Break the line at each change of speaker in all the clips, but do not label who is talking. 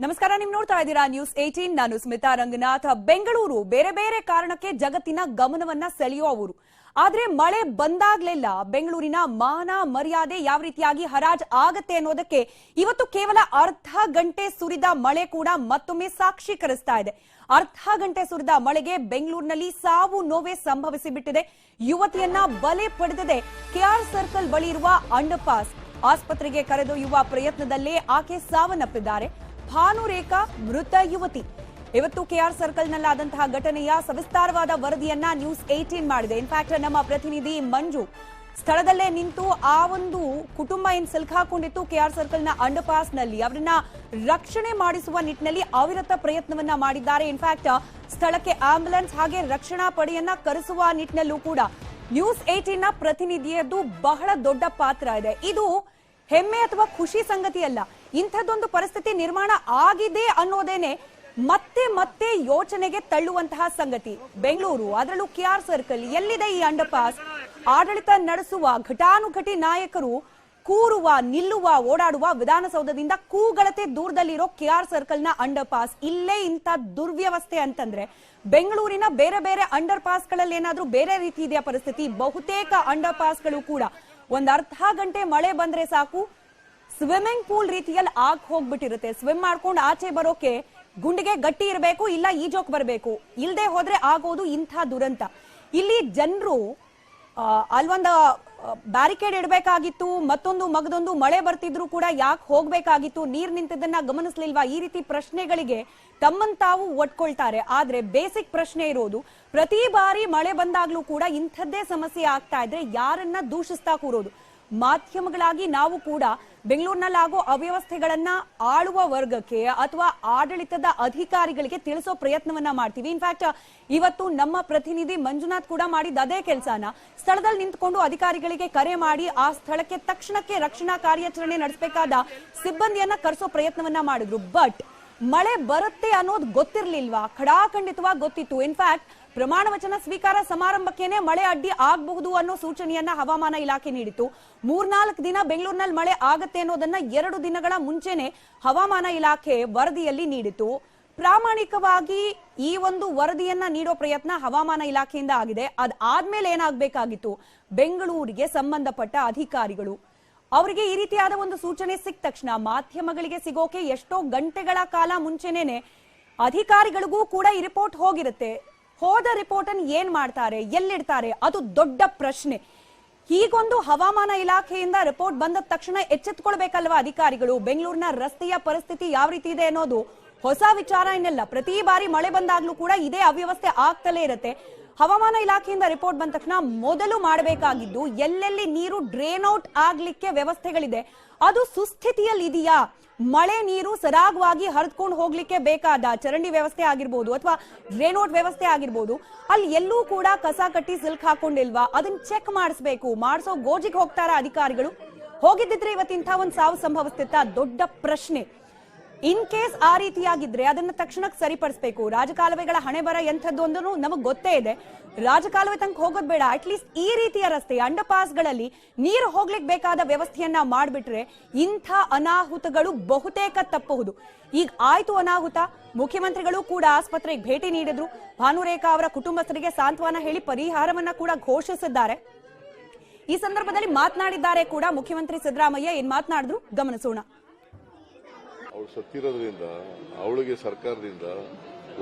ನಮಸ್ಕಾರ, ನೀವು ನೋಡ್ತಾ ಇದ್ದೀರಾ ನ್ಯೂಸ್ 18. ನಾನು ಸ್ಮಿತಾ ರಂಗನಾಥ್. ಬೆಂಗಳೂರು ಬೇರೆ ಬೇರೆ ಕಾರಣಕ್ಕೆ ಜಗತ್ತಿನ ಗಮನವನ್ನ ಸೆಳೆಯುವ ಊರು. ಆದ್ರೆ ಮಳೆ ಬಂದಾಗ್ಲೆಲ್ಲ ಬೆಂಗಳೂರಿನ ಮಾನ ಮರ್ಯಾದೆ ಯಾವ ರೀತಿಯಾಗಿ ಹರಾಜ್ ಆಗತ್ತೆ ಅನ್ನೋದಕ್ಕೆ ಇವತ್ತು ಕೇವಲ ಅರ್ಧ ಗಂಟೆ ಸುರಿದ ಮಳೆ ಕೂಡ ಮತ್ತೊಮ್ಮೆ ಸಾಕ್ಷೀಕರಿಸ್ತಾ ಇದೆ. ಅರ್ಧ ಗಂಟೆ ಸುರಿದ ಮಳೆಗೆ ಬೆಂಗಳೂರಿನಲ್ಲಿ ಸಾವು ನೋವೇ ಸಂಭವಿಸಿಬಿಟ್ಟಿದೆ. ಯುವತಿಯನ್ನ ಬಲೆ ಪಡೆದಿದೆ ಕೆಆರ್ ಸರ್ಕಲ್ ಬಳಿ ಇರುವ ಅಂಡರ್ಪಾಸ್. ಆಸ್ಪತ್ರೆಗೆ ಕರೆದೊಯ್ಯುವ ಪ್ರಯತ್ನದಲ್ಲೇ ಆಕೆ ಸಾವನ್ನಪ್ಪಿದ್ದಾರೆ. ಭಾನುರೇಖಾ ಮೃತ ಯುವತಿ. ಇವತ್ತು ಕೆಆರ್ ಸರ್ಕಲ್ನಲ್ಲಾದಂತಹ ಘಟನೆಯ ಸವಿಸ್ತಾರವಾದ ವರದಿಯನ್ನ ನ್ಯೂಸ್ 18 ಮಾಡಿದೆ. ಇನ್ಫ್ಯಾಕ್ಟ್ ನಮ್ಮ ಪ್ರತಿನಿಧಿ ಮಂಜು ಸ್ಥಳದಲ್ಲೇ ನಿಂತು ಆ ಒಂದು ಕುಟುಂಬ ಏನ್ ಸಿಲುಕಾಕೊಂಡಿತ್ತು ಕೆಆರ್ ಸರ್ಕಲ್ನ ಅಂಡರ್ಪಾಸ್ ನಲ್ಲಿ ಅವರನ್ನ ರಕ್ಷಣೆ ಮಾಡಿಸುವ ನಿಟ್ಟಿನಲ್ಲಿ ಅವಿರತ ಪ್ರಯತ್ನವನ್ನ ಮಾಡಿದ್ದಾರೆ. ಇನ್ಫ್ಯಾಕ್ಟ್ ಸ್ಥಳಕ್ಕೆ ಆಂಬ್ಯುಲೆನ್ಸ್ ಹಾಗೆ ರಕ್ಷಣಾ ಪಡೆಯನ್ನ ಕರೆಸುವ ನಿಟ್ಟಿನಲ್ಲೂ ಕೂಡ ನ್ಯೂಸ್ 18 ನ ಪ್ರತಿನಿಧಿಯದ್ದು ಬಹಳ ದೊಡ್ಡ ಪಾತ್ರ ಇದೆ. ಇದು ಹೆಮ್ಮೆ ಅಥವಾ ಖುಷಿ ಸಂಗತಿ ಅಲ್ಲ. ಇಂಥದ್ದೊಂದು ಪರಿಸ್ಥಿತಿ ನಿರ್ಮಾಣ ಆಗಿದೆ ಅನ್ನೋದೇನೆ ಮತ್ತೆ ಮತ್ತೆ ಯೋಚನೆಗೆ ತಳ್ಳುವಂತಹ ಸಂಗತಿ. ಬೆಂಗಳೂರು, ಅದರಲ್ಲೂ ಕೆಆರ್ ಸರ್ಕಲ್, ಎಲ್ಲಿದೆ ಈ ಅಂಡರ್ಪಾಸ್? ಆಡಳಿತ ನಡೆಸುವ ಘಟಾನುಘಟಿ ನಾಯಕರು ಕೂರುವ, ನಿಲ್ಲುವ, ಓಡಾಡುವ ವಿಧಾನಸೌಧದಿಂದ ಕೂಗಳತೆ ದೂರದಲ್ಲಿರೋ ಕೆಆರ್ ಸರ್ಕಲ್ನ ಅಂಡರ್ಪಾಸ್. ಇಲ್ಲೇ ಇಂಥ ದುರ್ವ್ಯವಸ್ಥೆ ಅಂತಂದ್ರೆ ಬೆಂಗಳೂರಿನ ಬೇರೆ ಬೇರೆ ಅಂಡರ್ ಪಾಸ್ಗಳಲ್ಲಿ ಏನಾದ್ರೂ ಬೇರೆ ರೀತಿ ಇದೆಯಾ ಪರಿಸ್ಥಿತಿ? ಬಹುತೇಕ ಅಂಡರ್ ಪಾಸ್ಗಳು ಕೂಡ ಒಂದ್ ಅರ್ಧ ಗಂಟೆ ಮಳೆ ಬಂದ್ರೆ ಸಾಕು ಸ್ವಿಮ್ಮಿಂಗ್ ಪೂಲ್ ರೀತಿಯಲ್ಲಿ ಆಗ್ ಹೋಗ್ಬಿಟ್ಟಿರುತ್ತೆ. ಸ್ವಿಮ್ ಮಾಡ್ಕೊಂಡು ಆಚೆ ಬರೋಕೆ ಗುಂಡಿಗೆ ಗಟ್ಟಿ ಇರಬೇಕು, ಇಲ್ಲ ಈಜೋಕ್ ಬರಬೇಕು. ಇಲ್ಲದೆ ಹೋದ್ರೆ ಆಗೋದು ಇಂಥ ದುರಂತ. ಇಲ್ಲಿ ಜನರು ಅಲ್ವೊಂದು ಬ್ಯಾರಿಕೇಡ್ ಇಡಬೇಕಾಗಿತ್ತು, ಮತ್ತೊಂದು ಮಗದೊಂದು ಮಳೆ ಬರ್ತಿದ್ರು ಕೂಡ ಯಾಕೆ ಹೋಗ್ಬೇಕಾಗಿತ್ತು, ನೀರ್ ನಿಂತಿದ್ದನ್ನ ಗಮನಿಸ್ಲಿಲ್ವಾ? ಈ ರೀತಿ ಪ್ರಶ್ನೆಗಳಿಗೆ ತಮ್ಮನ್ ತಾವು ಒಟ್ಕೊಳ್ತಾರೆ. ಆದ್ರೆ ಬೇಸಿಕ್ ಪ್ರಶ್ನೆ ಇರೋದು, ಪ್ರತಿ ಬಾರಿ ಮಳೆ ಬಂದಾಗ್ಲೂ ಕೂಡ ಇಂಥದ್ದೇ ಸಮಸ್ಯೆ ಆಗ್ತಾ ಇದ್ರೆ ಯಾರನ್ನ ದೂಷಿಸ್ತಾ ಕೂರೋದು? ಮಾಧ್ಯಮಗಳಾಗಿ ನಾವು ಕೂಡ ಬೆಂಗಳೂರಿನಲ್ಲಾಗೋ ಅವ್ಯವಸ್ಥೆಗಳನ್ನ ಆಳುವ ವರ್ಗಕ್ಕೆ ಅಥವಾ ಆಡಳಿತದ ಅಧಿಕಾರಿಗಳಿಗೆ ತಿಳಿಸೋ ಪ್ರಯತ್ನವನ್ನ ಮಾಡ್ತೀವಿ. ಇನ್ಫ್ಯಾಕ್ಟ್ ಇವತ್ತು ನಮ್ಮ ಪ್ರತಿನಿಧಿ ಮಂಜುನಾಥ್ ಕೂಡ ಮಾಡಿದ ಅದೇ ಕೆಲಸನ ಸ್ಥಳದಲ್ಲಿ ನಿಂತ್ಕೊಂಡು ಅಧಿಕಾರಿಗಳಿಗೆ ಕರೆ ಮಾಡಿ ಆ ಸ್ಥಳಕ್ಕೆ ತಕ್ಷಣಕ್ಕೆ ರಕ್ಷಣಾ ಕಾರ್ಯಾಚರಣೆ ನಡೆಸಬೇಕಾದ ಸಿಬ್ಬಂದಿಯನ್ನ ಕರೆಸೋ ಪ್ರಯತ್ನವನ್ನ ಮಾಡಿದ್ರು. ಬಟ್ ಮಳೆ ಬರುತ್ತೆ ಅನ್ನೋದು ಗೊತ್ತಿರ್ಲಿಲ್ವಾ? ಖಡಾಖಂಡಿತವಾಗಿ ಗೊತ್ತಿತ್ತು. ಇನ್ಫ್ಯಾಕ್ಟ್ ಪ್ರಮಾಣ ವಚನ ಸ್ವೀಕಾರ ಸಮಾರಂಭಕ್ಕೇನೆ ಮಳೆ ಅಡ್ಡಿ ಆಗಬಹುದು ಅನ್ನೋ ಸೂಚನೆಯನ್ನ ಹವಾಮಾನ ಇಲಾಖೆ ನೀಡಿತು. 3-4 ದಿನ ಬೆಂಗಳೂರಿನಲ್ಲಿ ಮಳೆ ಆಗತ್ತೆ ಅನ್ನೋದನ್ನ 2 ದಿನಗಳ ಮುಂಚೆನೆ ಹವಾಮಾನ ಇಲಾಖೆ ವರದಿಯಲ್ಲಿ ನೀಡಿತು. ಪ್ರಾಮಾಣಿಕವಾಗಿ ಈ ಒಂದು ವರದಿಯನ್ನ ನೀಡೋ ಪ್ರಯತ್ನ ಹವಾಮಾನ ಇಲಾಖೆಯಿಂದ ಆಗಿದೆ. ಅದಾದ್ಮೇಲೆ ಏನಾಗಬೇಕಾಗಿತ್ತು? ಬೆಂಗಳೂರಿಗೆ ಸಂಬಂಧಪಟ್ಟ ಅಧಿಕಾರಿಗಳು ಅವರಿಗೆ ಈ ರೀತಿಯಾದ ಒಂದು ಸೂಚನೆ ಸಿಕ್ಕ ತಕ್ಷಣ ಮಾಧ್ಯಮಗಳಿಗೆ ಸಿಗೋಕೆ ಎಷ್ಟೋ ಗಂಟೆಗಳ ಕಾಲ ಮುಂಚೆನೇನೆ ಅಧಿಕಾರಿಗಳಿಗೂ ಕೂಡ ಈ ರಿಪೋರ್ಟ್ ಹೋಗಿರುತ್ತೆ. ಹೋದ ರಿಪೋರ್ಟ್ ಅನ್ನು ಏನ್ ಮಾಡ್ತಾರೆ, ಎಲ್ಲಿಡ್ತಾರೆ? ಅದು ದೊಡ್ಡ ಪ್ರಶ್ನೆ. ಹೀಗೊಂದು ಹವಾಮಾನ ಇಲಾಖೆಯಿಂದ ರಿಪೋರ್ಟ್ ಬಂದ ತಕ್ಷಣ ಎಚ್ಚೆತ್ಕೊಳ್ಬೇಕಲ್ವಾ ಅಧಿಕಾರಿಗಳು? ಬೆಂಗಳೂರಿನ ರಸ್ತೆಯ ಪರಿಸ್ಥಿತಿ ಯಾವ ರೀತಿ ಇದೆ ಅನ್ನೋದು ಹೊಸ ವಿಚಾರ ಏನಲ್ಲ. ಪ್ರತಿ ಬಾರಿ ಮಳೆ ಬಂದಾಗ್ಲೂ ಕೂಡ ಇದೇ ಅವ್ಯವಸ್ಥೆ ಆಗ್ತಲೇ ಇರುತ್ತೆ. ಹವಾಮಾನ ಇಲಾಖೆಯಿಂದ ರಿಪೋರ್ಟ್ ಬಂದ ತಕ್ಷಣ ಮೊದಲು ಮಾಡಬೇಕಾಗಿದ್ದು ಎಲ್ಲೆಲ್ಲಿ ನೀರು ಡ್ರೈನ್ ಔಟ್ ಆಗ್ಲಿಕ್ಕೆ ವ್ಯವಸ್ಥೆಗಳಿದೆ ಅದು ಸುಸ್ಥಿತಿಯಲ್ಲಿ ಇದೆಯಾ? ಮಳೆ ನೀರು ಸರಾಗವಾಗಿ ಹರಿದುಕೊಂಡು ಹೋಗ್ಲಿಕ್ಕೆ ಬೇಕಾದ ಚರಂಡಿ ವ್ಯವಸ್ಥೆ ಆಗಿರ್ಬೋದು ಅಥವಾ ಡ್ರೈನ್ ಔಟ್ ವ್ಯವಸ್ಥೆ ಆಗಿರ್ಬೋದು, ಅಲ್ಲಿ ಎಲ್ಲೂ ಕೂಡ ಕಸ ಕಟ್ಟಿ ಸಿಲ್ಕ್ ಹಾಕೊಂಡಿಲ್ವಾ? ಅದನ್ನ ಚೆಕ್ ಮಾಡಿಸ್ಬೇಕು. ಮಾಡಿಸೋ ಗೋಜಿಗೆ ಹೋಗ್ತಾರ ಅಧಿಕಾರಿಗಳು? ಹೋಗಿದ್ದಿದ್ರೆ ಇವತ್ತಿಂಥ ಒಂದು ಸಾವು ಸಂಭವಿಸ್ತಿತ್ತ? ದೊಡ್ಡ ಪ್ರಶ್ನೆ. ಇನ್ ಕೇಸ್ ಆ ರೀತಿಯಾಗಿದ್ರೆ ಅದನ್ನ ತಕ್ಷಣಕ್ಕೆ ಸರಿಪಡಿಸಬೇಕು. ರಾಜಕಾಲುವೆಗಳ ಹಣೆ ಬರ ಎಂಥದ್ದು ಅಂದ್ರೂ ನಮಗ್ ಗೊತ್ತೇ ಇದೆ. ರಾಜಕಾಲುವೆ ತನಕ ಹೋಗೋದ್ ಬೇಡ, ಅಟ್ಲೀಸ್ಟ್ ಈ ರೀತಿಯ ರಸ್ತೆ ಅಂಡರ್ ಪಾಸ್ಗಳಲ್ಲಿ ನೀರು ಹೋಗ್ಲಿಕ್ಕೆ ಬೇಕಾದ ವ್ಯವಸ್ಥೆಯನ್ನ ಮಾಡ್ಬಿಟ್ರೆ ಇಂಥ ಅನಾಹುತಗಳು ಬಹುತೇಕ ತಪ್ಪಬಹುದು. ಈಗ ಆಯ್ತು ಅನಾಹುತ. ಮುಖ್ಯಮಂತ್ರಿಗಳು ಕೂಡ ಆಸ್ಪತ್ರೆಗೆ ಭೇಟಿ ನೀಡಿದ್ರು. ಭಾನುರೇಖಾ ಅವರ ಕುಟುಂಬಸ್ಥರಿಗೆ ಸಾಂತ್ವನ ಹೇಳಿ ಪರಿಹಾರವನ್ನ ಕೂಡ ಘೋಷಿಸಿದ್ದಾರೆ. ಈ ಸಂದರ್ಭದಲ್ಲಿ ಮಾತನಾಡಿದ್ದಾರೆ ಕೂಡ ಮುಖ್ಯಮಂತ್ರಿ ಸಿದ್ದರಾಮಯ್ಯ. ಏನ್ ಮಾತನಾಡಿದ್ರು ಗಮನಿಸೋಣ.
ಅವಳು ಸತ್ತಿರೋದ್ರಿಂದ ಅವಳಿಗೆ ಸರ್ಕಾರದಿಂದ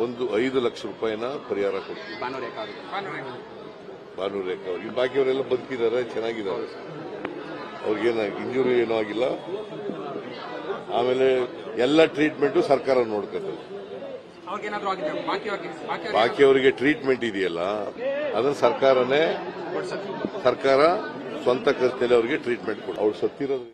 ಒಂದು 5 ಲಕ್ಷ ರೂಪಾಯಿನ ಪರಿಹಾರ ಕೊಡ್ತೀವಿ. ಭಾನುರೇಖಾ ಅವ್ರಿಗೆ. ಬಾಕಿಯವರೆಲ್ಲ ಬದುಕಿದ್ದಾರೆ, ಚೆನ್ನಾಗಿದ್ದಾರೆ, ಅವ್ರಿಗೇನ ಇಂಜುರಿ ಏನೂ ಆಗಿಲ್ಲ. ಆಮೇಲೆ ಎಲ್ಲ ಟ್ರೀಟ್ಮೆಂಟು ಸರ್ಕಾರ ನೋಡ್ಕೊತದೆ. ಬಾಕಿಯವರಿಗೆ ಟ್ರೀಟ್ಮೆಂಟ್ ಇದೆಯಲ್ಲ ಅದನ್ನ ಸರ್ಕಾರ ಸ್ವಂತ ಖರ್ಚಿನಲ್ಲಿ ಅವರಿಗೆ ಟ್ರೀಟ್ಮೆಂಟ್ ಕೊಡ. ಅವಳು ಸತ್ತಿರೋದ್ರಿಂದ.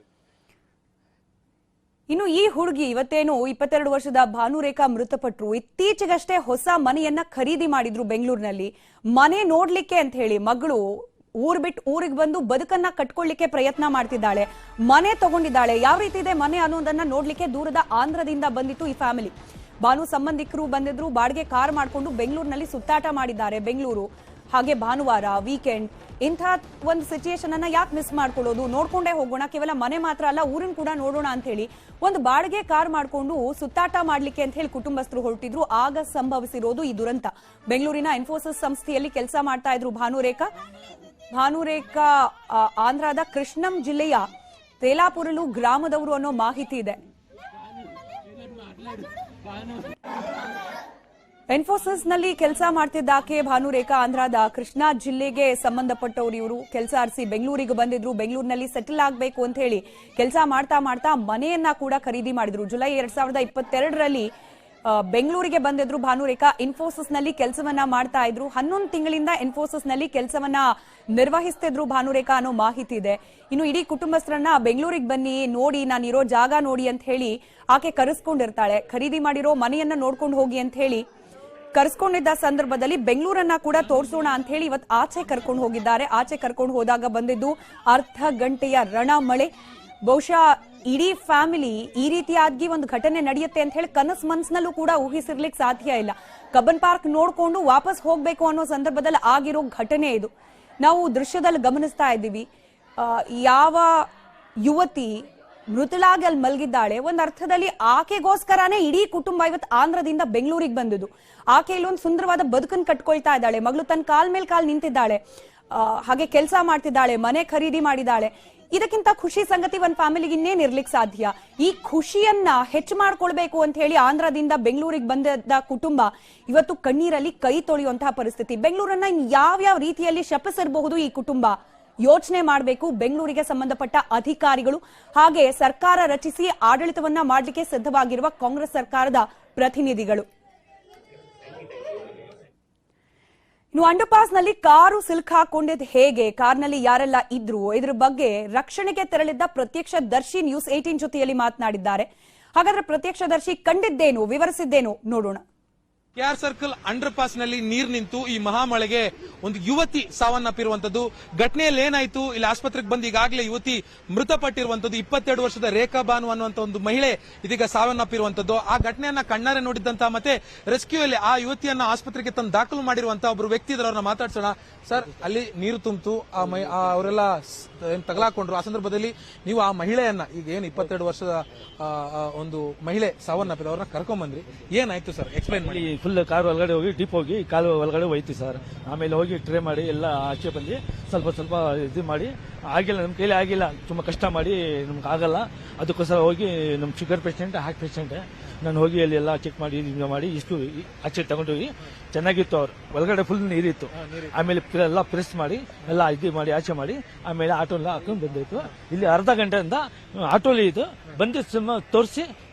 ಇನ್ನು ಈ ಹುಡುಗಿ ಇವತ್ತೇನು 22 ವರ್ಷದ ಭಾನುರೇಖಾ ಮೃತಪಟ್ಟರು. ಇತ್ತೀಚೆಗಷ್ಟೇ ಹೊಸ ಮನೆಯನ್ನ ಖರೀದಿ ಮಾಡಿದ್ರು ಬೆಂಗಳೂರಿನಲ್ಲಿ. ಮನೆ ನೋಡ್ಲಿಕ್ಕೆ ಅಂತ ಹೇಳಿ ಮಗಳು ಊರ್ ಬಿಟ್ಟು ಊರಿಗೆ ಬಂದು ಬದುಕನ್ನ ಕಟ್ಕೊಳ್ಳಿಕ್ಕೆ ಪ್ರಯತ್ನ ಮಾಡ್ತಿದ್ದಾಳೆ. ಮನೆ ತಗೊಂಡಿದ್ದಾಳೆ. ಯಾವ ರೀತಿ ಇದೆ ಮನೆ ಅನ್ನೋದನ್ನ ನೋಡ್ಲಿಕ್ಕೆ ದೂರದ ಆಂಧ್ರದಿಂದ ಬಂದಿತ್ತು ಈ ಫ್ಯಾಮಿಲಿ. ಭಾನು ಸಂಬಂಧಿಕರು ಬಂದಿದ್ರು. ಬಾಡಿಗೆ ಕಾರ್ ಮಾಡ್ಕೊಂಡು ಬೆಂಗಳೂರಿನಲ್ಲಿ ಸುತ್ತಾಟ ಮಾಡಿದ್ದಾರೆ. ಬೆಂಗಳೂರು ಹಾಗೆ ಭಾನುವಾರ ವೀಕೆಂಡ್ ಇಂಥ ಒಂದು ಸಿಚುಯೇಷನ್ ಅನ್ನ ಯಾಕೆ ಮಿಸ್ ಮಾಡ್ಕೊಳ್ಳೋದು, ನೋಡ್ಕೊಂಡೇ ಹೋಗೋಣ, ಕೇವಲ ಮನೆ ಮಾತ್ರ ಅಲ್ಲ ಊರಿನ ಕೂಡ ನೋಡೋಣ ಅಂತ ಹೇಳಿ ಒಂದು ಬಾಡಿಗೆ ಕಾರ್ ಮಾಡ್ಕೊಂಡು ಸುತ್ತಾಟ ಮಾಡ್ಲಿಕ್ಕೆ ಅಂತ ಹೇಳಿ ಕುಟುಂಬಸ್ಥರು ಹೊರಟಿದ್ರು. ಆಗ ಸಂಭವಿಸಿರೋದು ಈ ದುರಂತ. ಬೆಂಗಳೂರಿನ ಇನ್ಫೋಸಿಸ್ ಸಂಸ್ಥೆಯಲ್ಲಿ ಕೆಲಸ ಮಾಡ್ತಾ ಇದ್ರು ಭಾನುರೇಖಾ ಆಂಧ್ರದ ಕೃಷ್ಣಂ ಜಿಲ್ಲೆಯ ತೇಲಾಪುರಲು ಗ್ರಾಮದವರು ಅನ್ನೋ ಮಾಹಿತಿ ಇದೆ. ಇನ್ಫೋಸಿಸ್ ನಲ್ಲಿ ಕೆಲಸ ಮಾಡ್ತಿದ್ದ ಆಕೆ ಭಾನುರೇಖಾ ಆಂಧ್ರದ ಕೃಷ್ಣಾ ಜಿಲ್ಲೆಗೆ ಸಂಬಂಧಪಟ್ಟವರು. ಇವರು ಕೆಲಸ ಅರಿಸಿ ಬೆಂಗಳೂರಿಗೆ ಬಂದಿದ್ರು. ಬೆಂಗಳೂರಿನಲ್ಲಿ ಸೆಟಲ್ ಆಗಬೇಕು ಅಂತ ಹೇಳಿ ಕೆಲಸ ಮಾಡ್ತಾ ಮಾಡ್ತಾ ಮನೆಯನ್ನ ಕೂಡ ಖರೀದಿ ಮಾಡಿದ್ರು. ಜುಲೈ 2022ರಲ್ಲಿ ಬೆಂಗಳೂರಿಗೆ ಬಂದಿದ್ರು ಭಾನುರೇಖಾ. ಇನ್ಫೋಸಿಸ್ ನಲ್ಲಿ ಕೆಲಸವನ್ನ ಮಾಡ್ತಾ ಇದ್ರು. 11 ತಿಂಗಳಿಂದ ಇನ್ಫೋಸಿಸ್ ನಲ್ಲಿ ಕೆಲಸವನ್ನ ನಿರ್ವಹಿಸ್ತಿದ್ರು ಭಾನುರೇಖಾ ಅನ್ನೋ ಮಾಹಿತಿ ಇದೆ. ಇನ್ನು ಇಡೀ ಕುಟುಂಬಸ್ಥರನ್ನ ಬೆಂಗಳೂರಿಗೆ ಬನ್ನಿ, ನೋಡಿ, ನಾನಿರೋ ಜಾಗ ನೋಡಿ ಅಂತ ಹೇಳಿ ಆಕೆ ಕರೆಸ್ಕೊಂಡಿರ್ತಾಳೆ. ಖರೀದಿ ಮಾಡಿರೋ ಮನೆಯನ್ನ ನೋಡ್ಕೊಂಡು ಹೋಗಿ ಅಂತ ಹೇಳಿ ಕರೆಸ್ಕೊಂಡಿದ್ದ ಸಂದರ್ಭದಲ್ಲಿ ಬೆಂಗಳೂರನ್ನ ಕೂಡ ತೋರಿಸೋಣ ಅಂತ ಹೇಳಿ ಇವತ್ತು ಆಚೆ ಕರ್ಕೊಂಡು ಹೋಗಿದ್ದಾರೆ. ಆಚೆ ಕರ್ಕೊಂಡು ಹೋದಾಗ ಬಂದಿದ್ದು ಅರ್ಧ ಗಂಟೆಯ ರಣ ಮಳೆ. ಬಹುಶಃ ಇಡೀ ಫ್ಯಾಮಿಲಿ ಈ ರೀತಿಯಾಗಿ ಒಂದು ಘಟನೆ ನಡೆಯುತ್ತೆ ಅಂತ ಹೇಳಿ ಕನಸು ಮನಸ್ಸಿನಲ್ಲೂ ಕೂಡ ಊಹಿಸಿರ್ಲಿಕ್ಕೆ ಸಾಧ್ಯ ಇಲ್ಲ. ಕಬ್ಬನ್ ಪಾರ್ಕ್ ನೋಡ್ಕೊಂಡು ವಾಪಸ್ ಹೋಗ್ಬೇಕು ಅನ್ನೋ ಸಂದರ್ಭದಲ್ಲಿ ಆಗಿರೋ ಘಟನೆ ಇದು. ನಾವು ದೃಶ್ಯದಲ್ಲಿ ಗಮನಿಸ್ತಾ ಇದ್ದೀವಿ, ಯಾವ ಯುವತಿ ಮೃತಳಾಗಿ ಅಲ್ಲಿ ಮಲಗಿದ್ದಾಳೆ. ಒಂದ್ ಅರ್ಥದಲ್ಲಿ ಆಕೆಗೋಸ್ಕರನೇ ಇಡೀ ಕುಟುಂಬ ಇವತ್ತು ಆಂಧ್ರದಿಂದ ಬೆಂಗಳೂರಿಗೆ ಬಂದಿದ್ದು. ಆಕೆ ಇಲ್ಲೊಂದು ಸುಂದರವಾದ ಬದುಕನ್ನು ಕಟ್ಕೊಳ್ತಾ ಇದ್ದಾಳೆ. ಮಗಳು ತನ್ನ ಕಾಲ್ ಮೇಲೆ ಕಾಲ್ ನಿಂತಿದ್ದಾಳೆ, ಹಾಗೆ ಕೆಲಸ ಮಾಡ್ತಿದ್ದಾಳೆ, ಮನೆ ಖರೀದಿ ಮಾಡಿದ್ದಾಳೆ. ಇದಕ್ಕಿಂತ ಖುಷಿ ಸಂಗತಿ ಒಂದ್ ಫ್ಯಾಮಿಲಿಗೆ ಇನ್ನೇನ್ ಇರ್ಲಿಕ್ಕೆ ಸಾಧ್ಯ. ಈ ಖುಷಿಯನ್ನ ಹೆಚ್ಚು ಮಾಡ್ಕೊಳ್ಬೇಕು ಅಂತ ಹೇಳಿ ಆಂಧ್ರದಿಂದ ಬೆಂಗಳೂರಿಗೆ ಬಂದ ಕುಟುಂಬ ಇವತ್ತು ಕಣ್ಣೀರಲ್ಲಿ ಕೈ ತೊಳೆಯುವಂತಹ ಪರಿಸ್ಥಿತಿ. ಬೆಂಗಳೂರನ್ನ ಯಾವ್ಯಾವ ರೀತಿಯಲ್ಲಿ ಶಪಿಸಿರಬಹುದು ಈ ಕುಟುಂಬ ಯೋಚನೆ ಮಾಡಬೇಕು. ಬೆಂಗಳೂರಿಗೆ ಸಂಬಂಧಪಟ್ಟ ಅಧಿಕಾರಿಗಳು ಹಾಗೆ ಸರ್ಕಾರ ರಚಿಸಿ ಆಡಳಿತವನ್ನ ಮಾಡಲಿಕ್ಕೆ ಸಿದ್ಧವಾಗಿರುವ ಕಾಂಗ್ರೆಸ್ ಸರ್ಕಾರದ ಪ್ರತಿನಿಧಿಗಳು. ಇನ್ನು ಅಂಡರ್ಪಾಸ್ ನಲ್ಲಿ ಕಾರು ಸಿಲುಕ್ ಹಾಕೊಂಡಿದ್ದು ಹೇಗೆ, ಕಾರ್ನಲ್ಲಿ ಯಾರೆಲ್ಲ ಇದ್ರು, ಇದ್ರ ಬಗ್ಗೆ ರಕ್ಷಣೆಗೆ ತೆರಳಿದ್ದ ಪ್ರತ್ಯಕ್ಷದರ್ಶಿ ನ್ಯೂಸ್ 18 ಜೊತೆಯಲ್ಲಿ ಮಾತನಾಡಿದ್ದಾರೆ. ಹಾಗಾದ್ರೆ ಪ್ರತ್ಯಕ್ಷದರ್ಶಿ ಕಂಡಿದ್ದೇನು, ವಿವರಿಸಿದ್ದೇನು ನೋಡೋಣ.
ಕೆಆರ್ ಸರ್ಕಲ್ ಅಂಡರ್ ಪಾಸ್ ನಲ್ಲಿ ನೀರು ನಿಂತು ಈ ಮಹಾಮಳೆಗೆ ಒಂದು ಯುವತಿ ಸಾವನ್ನಪ್ಪಿರುವಂತದ್ದು. ಘಟನೆಯಲ್ಲಿ ಏನಾಯ್ತು, ಇಲ್ಲಿ ಆಸ್ಪತ್ರೆಗೆ ಬಂದು ಈಗಾಗಲೇ ಯುವತಿ ಮೃತಪಟ್ಟಿರುವಂತದ್ದು. 22 ವರ್ಷದ ರೇಖಾ ಬಾನು ಅನ್ನುವಂತ ಒಂದು ಮಹಿಳೆ ಇದೀಗ ಸಾವನ್ನಪ್ಪಿರುವಂತದ್ದು. ಆ ಘಟನೆಯನ್ನ ಕಣ್ಣಾರೆ ನೋಡಿದ್ದಂತ ಮತ್ತೆ ರೆಸ್ಕ್ಯೂ ಅಲ್ಲಿ ಆ ಯುವತಿಯನ್ನ ಆಸ್ಪತ್ರೆಗೆ ತಂದು ದಾಖಲು ಮಾಡಿರುವಂತ ಒಬ್ರು ವ್ಯಕ್ತಿ ಇದ್ದಾರೆ, ಅವ್ರನ್ನ ಮಾತಾಡ್ಸೋಣ. ಸರ್, ಅಲ್ಲಿ ನೀರು ತುಂಬಿತು, ಅವರೆಲ್ಲ ತಗಲಾಕೊಂಡ್ರು. ಆ ಸಂದರ್ಭದಲ್ಲಿ ನೀವು ಆ ಮಹಿಳೆಯನ್ನ, ಈಗ ಏನು 22 ವರ್ಷದ ಒಂದು ಮಹಿಳೆ ಸಾವನ್ನಪ್ಪಿದ, ಅವ್ರನ್ನ ಕರ್ಕೊಂಡ್ ಬಂದ್ರಿ. ಏನಾಯ್ತು ಸರ್, ಎಕ್ಸ್ಪ್ಲೈನ್ ಮಾಡಿ.
ಫುಲ್ ಕಾರ್ ಒಳಗಡೆ ಹೋಗಿ ಡಿಪ್ ಹೋಗಿ ಕಾಲು ಒಳಗಡೆ ಹೋಯ್ತು ಸರ್. ಆಮೇಲೆ ಹೋಗಿ ಟ್ರೇ ಮಾಡಿ ಎಲ್ಲ ಆಚೆ ಬಂದು ಸ್ವಲ್ಪ ಇದು ಮಾಡಿ ಆಗಿಲ್ಲ, ನಮ್ಮ ಕೈಲಿ ಆಗಿಲ್ಲ, ತುಂಬಾ ಕಷ್ಟ ಮಾಡಿ ನಮ್ಗೆ ಆಗಲ್ಲ. ಅದಕ್ಕೋಸ್ಕರ ಹೋಗಿ ನಮ್ಮ ಶುಗರ್ ಪೇಷಂಟ್, ಹಾರ್ಟ್ ಪೇಷಂಟ್, ನಾನು ಹೋಗಿ ಅಲ್ಲಿ ಎಲ್ಲ ಚೆಕ್ ಮಾಡಿ ಇಷ್ಟು ಆಚೆ ತಗೊಂಡೋಗಿ ಚೆನ್ನಾಗಿತ್ತು. ಅವ್ರು ಒಳಗಡೆ ಫುಲ್ ನೀರಿತ್ತು. ಆಮೇಲೆ ಎಲ್ಲ ಪ್ರೆಸ್ ಮಾಡಿ ಎಲ್ಲ ಇದು ಮಾಡಿ ಆಚೆ ಮಾಡಿ ಆಮೇಲೆ ಆಟೋ ಎಲ್ಲ ಹಾಕೊಂಡು ಬಂದಿತ್ತು. ಇಲ್ಲಿ ಅರ್ಧ ಗಂಟೆಯಿಂದ ಆಟೋಲಿ ಇದು ಬಂದು ತೋರಿಸಿ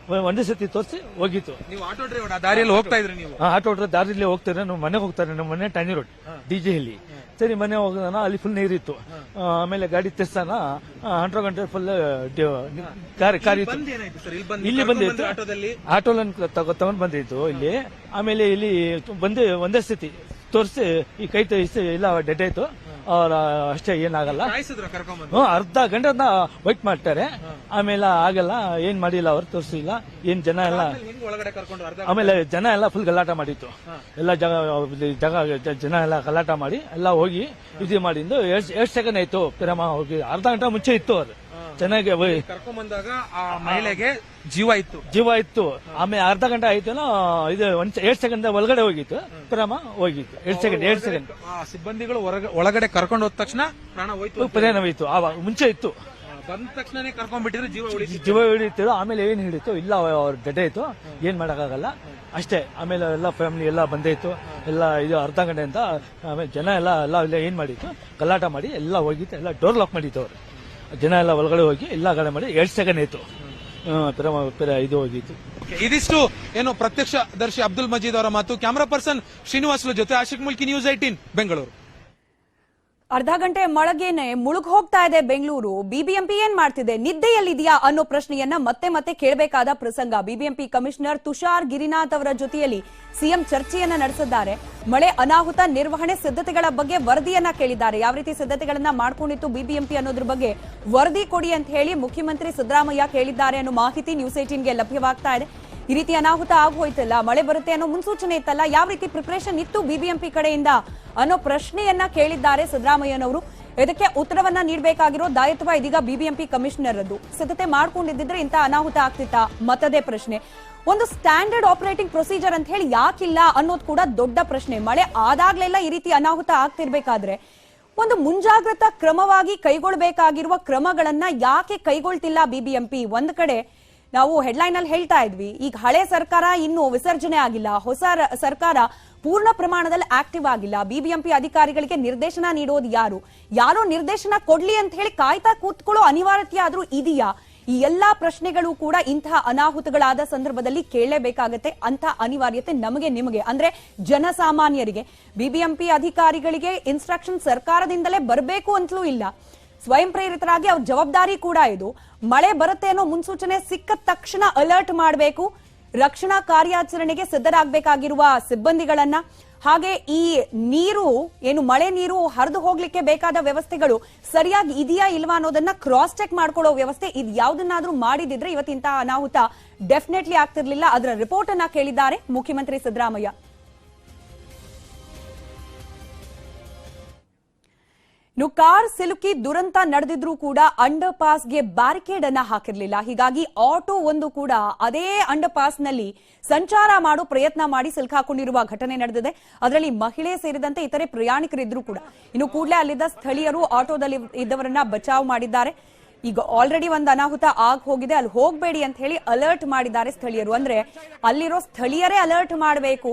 ಒಂದೇ ಸತಿ ತೋರಿಸಿ ಹೋಗಿತ್ತು.
ನೀವು ಆಟೋ ಡ್ರೈವರ್, ದಾರಿಯಲ್ಲಿ ಹೋಗ್ತಾ ಇದ್ರಿ ನೀವು?
ಆಟೋ ಡ್ರೈವರ್ ದಾರಿಯಲ್ಲಿ ಹೋಗ್ತಾರೆ, ನಾವು ಮನೆಗೆ ಹೋಗ್ತಾರೆ. ನಮ್ಮ ಮನೆ ಟೈನಿ ರೋಡ್ ಡಿಜೆ ಇಲ್ಲಿ. ಸರಿ, ಮನೆ ಹೋಗೋಣ, ಅಲ್ಲಿ ಫುಲ್ ನೀರಿತ್ತು. ಆಮೇಲೆ ಗಾಡಿ ತೆಸ್ತಾನ 100 ಗಂಟೆ ಫುಲ್ ಕಾರ್ ಇಲ್ಲಿ ಬಂದಿತ್ತು. ಆಟೋಲನ್ನು ತಗೊಂಡ್ ಬಂದಿತ್ತು ಇಲ್ಲಿ. ಆಮೇಲೆ ಇಲ್ಲಿ ಬಂದು ಒಂದೇ ಸ್ಥಿತಿ ತೋರಿಸಿ ಈ ಕೈ ತೋರಿಸಿ ಇಲ್ಲ ಡೆಡ್ ಆಯ್ತು. ಅವ್ರ ಅಷ್ಟೇ, ಏನಾಗಲ್ಲ. ಅರ್ಧ ಗಂಟೆ ವೈಟ್ ಮಾಡ್ತಾರೆ. ಆಮೇಲೆ ಆಗಲ್ಲ, ಏನ್ ಮಾಡಿಲ್ಲ, ಅವ್ರು ತೋರಿಸಿಲ್ಲ. ಏನ್ ಜನ ಎಲ್ಲ ಆಮೇಲೆ ಜನ ಎಲ್ಲ ಫುಲ್ ಗಲಾಟ ಮಾಡಿತ್ತು. ಎಲ್ಲ ಜನ ಎಲ್ಲ ಗಲಾಟ ಮಾಡಿ ಎಲ್ಲ ಹೋಗಿ ಇದು ಮಾಡಿದ್ದು 2 ಸೆಕೆಂಡ್ ಆಯ್ತು. ಪ್ರೇಮ ಹೋಗಿ ಅರ್ಧ ಗಂಟೆ ಮುಂಚೆ ಇತ್ತು. ಅದು ಚೆನ್ನಾಗಿ
ಕರ್ಕೊಂಡ್ ಬಂದಾಗ ಆ ಮಹಿಳೆಗೆ ಜೀವ ಇತ್ತು. ಆಮೇಲೆ ಅರ್ಧ ಗಂಟೆ ಆಯ್ತೇನೋ, ಇದು 2 ಸೆಕೆಂಡ್ ಒಳಗಡೆ ಹೋಗಿತ್ತು. ಪ್ರೇಮ ಹೋಗಿತ್ತು 2 ಸೆಕೆಂಡ್. ಸಿಬ್ಬಂದಿಗಳು ಒಳಗಡೆ ಕರ್ಕೊಂಡು ಹೋದ ತಕ್ಷಣ ಪ್ರಾಣ
ಹೋಯ್ತು. ಆವಾಗ ಮುಂಚೆ ಇತ್ತು,
ಬಂದ ತಕ್ಷಣ ಕರ್ಕೊಂಡ್ಬಿಟ್ಟಿದ್ರೆ
ಜೀವ ಹಿಡಿತು. ಆಮೇಲೆ ಏನ್ ಹಿಡಿತು ಇಲ್ಲ, ಅವ್ರ ಡೆಡ್ ಆಯ್ತು, ಏನ್ ಮಾಡಕ್ಕಾಗಲ್ಲ ಅಷ್ಟೇ. ಆಮೇಲೆ ಎಲ್ಲ ಫ್ಯಾಮಿಲಿ ಎಲ್ಲ ಬಂದಾಯ್ತು. ಎಲ್ಲ ಇದು ಅರ್ಧ ಗಂಟೆ ಅಂತ ಆಮೇಲೆ ಜನ ಎಲ್ಲ ಏನ್ ಮಾಡಿತ್ತು, ಗಲಾಟ ಮಾಡಿ ಎಲ್ಲ ಹೋಗಿತ್ತು. ಎಲ್ಲ ಡೋರ್ ಲಾಕ್ ಮಾಡಿತ್ತು. ಅವ್ರು ಜನ ಎಲ್ಲ ಒಳಗಡೆ ಹೋಗಿ ಎಲ್ಲ ಗಲಾಟೆ ಮಾಡಿ 2 ಸೆಕೆಂಡ್ ಆಯ್ತು. ಇದು ಹೋಗಿತ್ತು.
ಇದಿಷ್ಟು ಏನು ಪ್ರತ್ಯಕ್ಷದರ್ಶಿ ಅಬ್ದುಲ್ ಮಜೀದ್ ಅವರ ಮಾತು. ಕ್ಯಾಮರಾ ಪರ್ಸನ್ ಶ್ರೀನಿವಾಸ್ಲು ಜೊತೆ ಆಶಿಕ್ ಮುಲ್ಕಿ, ನ್ಯೂಸ್ 18 ಬೆಂಗಳೂರು.
ಅರ್ಧ ಗಂಟೆ ಮಳೆಗೇನೆ ಮುಳುಗ್ ಹೋಗ್ತಾ ಇದೆ ಬೆಂಗಳೂರು. ಬಿಬಿಎಂಪಿ ಏನ್ ಮಾಡ್ತಿದೆ, ನಿದ್ದೆಯಲ್ಲಿದೆಯಾ ಅನ್ನೋ ಪ್ರಶ್ನೆಯನ್ನ ಮತ್ತೆ ಕೇಳಬೇಕಾದ ಪ್ರಸಂಗ. ಬಿಬಿಎಂಪಿ ಕಮಿಷನರ್ ತುಷಾರ್ ಗಿರಿನಾಥ್ ಅವರ ಜೊತೆಯಲ್ಲಿ ಸಿಎಂ ಚರ್ಚೆಯನ್ನ ನಡೆಸಿದ್ದಾರೆ. ಮಳೆ ಅನಾಹುತ ನಿರ್ವಹಣೆ ಸಿದ್ಧತೆಗಳ ಬಗ್ಗೆ ವರದಿಯನ್ನ ಕೇಳಿದ್ದಾರೆ. ಯಾವ ರೀತಿ ಸಿದ್ಧತೆಗಳನ್ನ ಮಾಡ್ಕೊಂಡಿತ್ತು ಬಿಬಿಎಂಪಿ ಅನ್ನೋದ್ರ ಬಗ್ಗೆ ವರದಿ ಕೊಡಿ ಅಂತ ಹೇಳಿ ಮುಖ್ಯಮಂತ್ರಿ ಸಿದ್ದರಾಮಯ್ಯ ಕೇಳಿದ್ದಾರೆ ಅನ್ನೋ ಮಾಹಿತಿ ನ್ಯೂಸ್ 18ಗೆ ಲಭ್ಯವಾಗ್ತಾ ಇದೆ. ಈ ರೀತಿ ಅನಾಹುತ ಆಗೋಯ್ತಲ್ಲ, ಮಳೆ ಬರುತ್ತೆ ಅನ್ನೋ ಮುನ್ಸೂಚನೆ ಇತ್ತಲ್ಲ, ಯಾವ ರೀತಿ ಪ್ರಿಪರೇಷನ್ ಇತ್ತು ಬಿಬಿಎಂಪಿ ಕಡೆಯಿಂದ ಅನ್ನೋ ಪ್ರಶ್ನೆಯನ್ನ ಕೇಳಿದ್ದಾರೆ ಸಿದ್ದರಾಮಯ್ಯನವರು. ಇದಕ್ಕೆ ಉತ್ತರವನ್ನ ನೀಡಬೇಕಾಗಿರೋ ದಾಯತ್ವ ಇದೀಗ ಬಿಬಿಎಂಪಿ ಕಮಿಷನರ್ ಅದು. ಸಿದ್ಧತೆ ಮಾಡ್ಕೊಂಡಿದ್ದಿದ್ರೆ ಇಂಥ ಅನಾಹುತ ಆಗ್ತಿತ್ತಾ ಮತ್ತದೇ ಪ್ರಶ್ನೆ. ಒಂದು ಸ್ಟ್ಯಾಂಡರ್ಡ್ ಆಪರೇಟಿಂಗ್ ಪ್ರೊಸೀಜರ್ ಅಂತ ಹೇಳಿ ಯಾಕಿಲ್ಲ ಅನ್ನೋದು ಕೂಡ ದೊಡ್ಡ ಪ್ರಶ್ನೆ. ಮಳೆ ಆದಾಗ್ಲೆಲ್ಲ ಈ ರೀತಿ ಅನಾಹುತ ಆಗ್ತಿರ್ಬೇಕಾದ್ರೆ ಒಂದು ಮುಂಜಾಗ್ರತಾ ಕ್ರಮವಾಗಿ ಕೈಗೊಳ್ಳಬೇಕಾಗಿರುವ ಕ್ರಮಗಳನ್ನ ಯಾಕೆ ಕೈಗೊಳ್ತಿಲ್ಲ ಬಿಬಿಎಂಪಿ? ಒಂದ್ ಕಡೆ ನಾವು ಹೆಡ್ಲೈನ್ ಅಲ್ಲಿ ಹೇಳ್ತಾ ಇದ್ವಿ, ಈಗ ಹಳೆ ಸರ್ಕಾರ ಇನ್ನು ವಿಸರ್ಜನೆ ಆಗಿಲ್ಲ, ಹೊಸ ಸರ್ಕಾರ ಪೂರ್ಣ ಪ್ರಮಾಣದಲ್ಲಿ ಆಕ್ಟಿವ್ ಆಗಿಲ್ಲ. ಬಿಬಿಎಂಪಿ ಅಧಿಕಾರಿಗಳಿಗೆ ನಿರ್ದೇಶನ ನೀಡೋದು ಯಾರೋ ನಿರ್ದೇಶನ ಕೊಡ್ಲಿ ಅಂತ ಹೇಳಿ ಕಾಯ್ತಾ ಕೂತ್ಕೊಳ್ಳೋ ಅನಿವಾರ್ಯತೆ ಆದ್ರೂ ಇದೆಯಾ? ಈ ಎಲ್ಲಾ ಪ್ರಶ್ನೆಗಳು ಕೂಡ ಇಂತಹ ಅನಾಹುತಗಳಾದ ಸಂದರ್ಭದಲ್ಲಿ ಕೇಳಲೇಬೇಕಾಗತ್ತೆ. ಅಂತ ಅನಿವಾರ್ಯತೆ ನಮಗೆ ನಿಮಗೆ ಅಂದ್ರೆ ಜನಸಾಮಾನ್ಯರಿಗೆ. ಬಿಬಿಎಂಪಿ ಅಧಿಕಾರಿಗಳಿಗೆ ಇನ್ಸ್ಟ್ರಕ್ಷನ್ ಸರ್ಕಾರದಿಂದಲೇ ಬರಬೇಕು ಅಂತಲೂ ಇಲ್ಲ, ಸ್ವಯಂ ಪ್ರೇರಿತರಾಗಿ ಅವ್ರ ಜವಾಬ್ದಾರಿ ಕೂಡ ಇದು. ಮಳೆ ಬರುತ್ತೆ ಅನ್ನೋ ಮುನ್ಸೂಚನೆ ಸಿಕ್ಕ ತಕ್ಷಣ ಅಲರ್ಟ್ ಮಾಡಬೇಕು, ರಕ್ಷಣಾ ಕಾರ್ಯಾಚರಣೆಗೆ ಸಿದ್ಧರಾಗಬೇಕಾಗಿರುವ ಸಿಬ್ಬಂದಿಗಳನ್ನ, ಹಾಗೆ ಈ ನೀರು ಏನು ಮಳೆ ನೀರು ಹರಿದು ಹೋಗ್ಲಿಕ್ಕೆ ಬೇಕಾದ ವ್ಯವಸ್ಥೆಗಳು ಸರಿಯಾಗಿ ಇದೆಯಾ ಇಲ್ವಾ ಅನ್ನೋದನ್ನ ಕ್ರಾಸ್ ಚೆಕ್ ಮಾಡ್ಕೊಳ್ಳೋ ವ್ಯವಸ್ಥೆ ಇದು ಯಾವುದನ್ನಾದ್ರೂ ಮಾಡಿದಿದ್ರೆ ಇವತ್ತಿಂತಹ ಅನಾಹುತ ಡೆಫಿನೆಟ್ಲಿ ಆಗ್ತಿರ್ಲಿಲ್ಲ. ಅದರ ರಿಪೋರ್ಟ್ ಅನ್ನ ಕೇಳಿದ್ದಾರೆ ಮುಖ್ಯಮಂತ್ರಿ ಸಿದ್ದರಾಮಯ್ಯ. ಕಾರ್ ಸಿಲುಕಿ ದುರಂತ ನಡೆದಿದ್ರೂ ಕೂಡ ಅಂಡರ್ ಪಾಸ್ಗೆ ಬ್ಯಾರಿಕೇಡ್ ಅನ್ನ ಹಾಕಿರಲಿಲ್ಲ. ಹೀಗಾಗಿ ಆಟೋ ಒಂದು ಕೂಡ ಅದೇ ಅಂಡರ್ ಪಾಸ್ ನಲ್ಲಿ ಸಂಚಾರ ಮಾಡೋ ಪ್ರಯತ್ನ ಮಾಡಿ ಸಿಲುಕಾಕೊಂಡಿರುವ ಘಟನೆ ನಡೆದಿದೆ. ಅದರಲ್ಲಿ ಮಹಿಳೆ ಸೇರಿದಂತೆ ಇತರೆ ಪ್ರಯಾಣಿಕರಿದ್ರು ಕೂಡ. ಇನ್ನು ಕೂಡಲೇ ಅಲ್ಲಿದ್ದ ಸ್ಥಳೀಯರು ಆಟೋದಲ್ಲಿ ಇದ್ದವರನ್ನ ಬಚಾವ್ ಮಾಡಿದ್ದಾರೆ. ಈಗ ಆಲ್ರೆಡಿ ಒಂದು ಅನಾಹುತ ಆಗ್ ಹೋಗಿದೆ, ಅಲ್ಲಿ ಹೋಗ್ಬೇಡಿ ಅಂತ ಹೇಳಿ ಅಲರ್ಟ್ ಮಾಡಿದ್ದಾರೆ ಸ್ಥಳೀಯರು. ಅಂದ್ರೆ ಅಲ್ಲಿರೋ ಸ್ಥಳೀಯರೇ ಅಲರ್ಟ್ ಮಾಡಬೇಕು.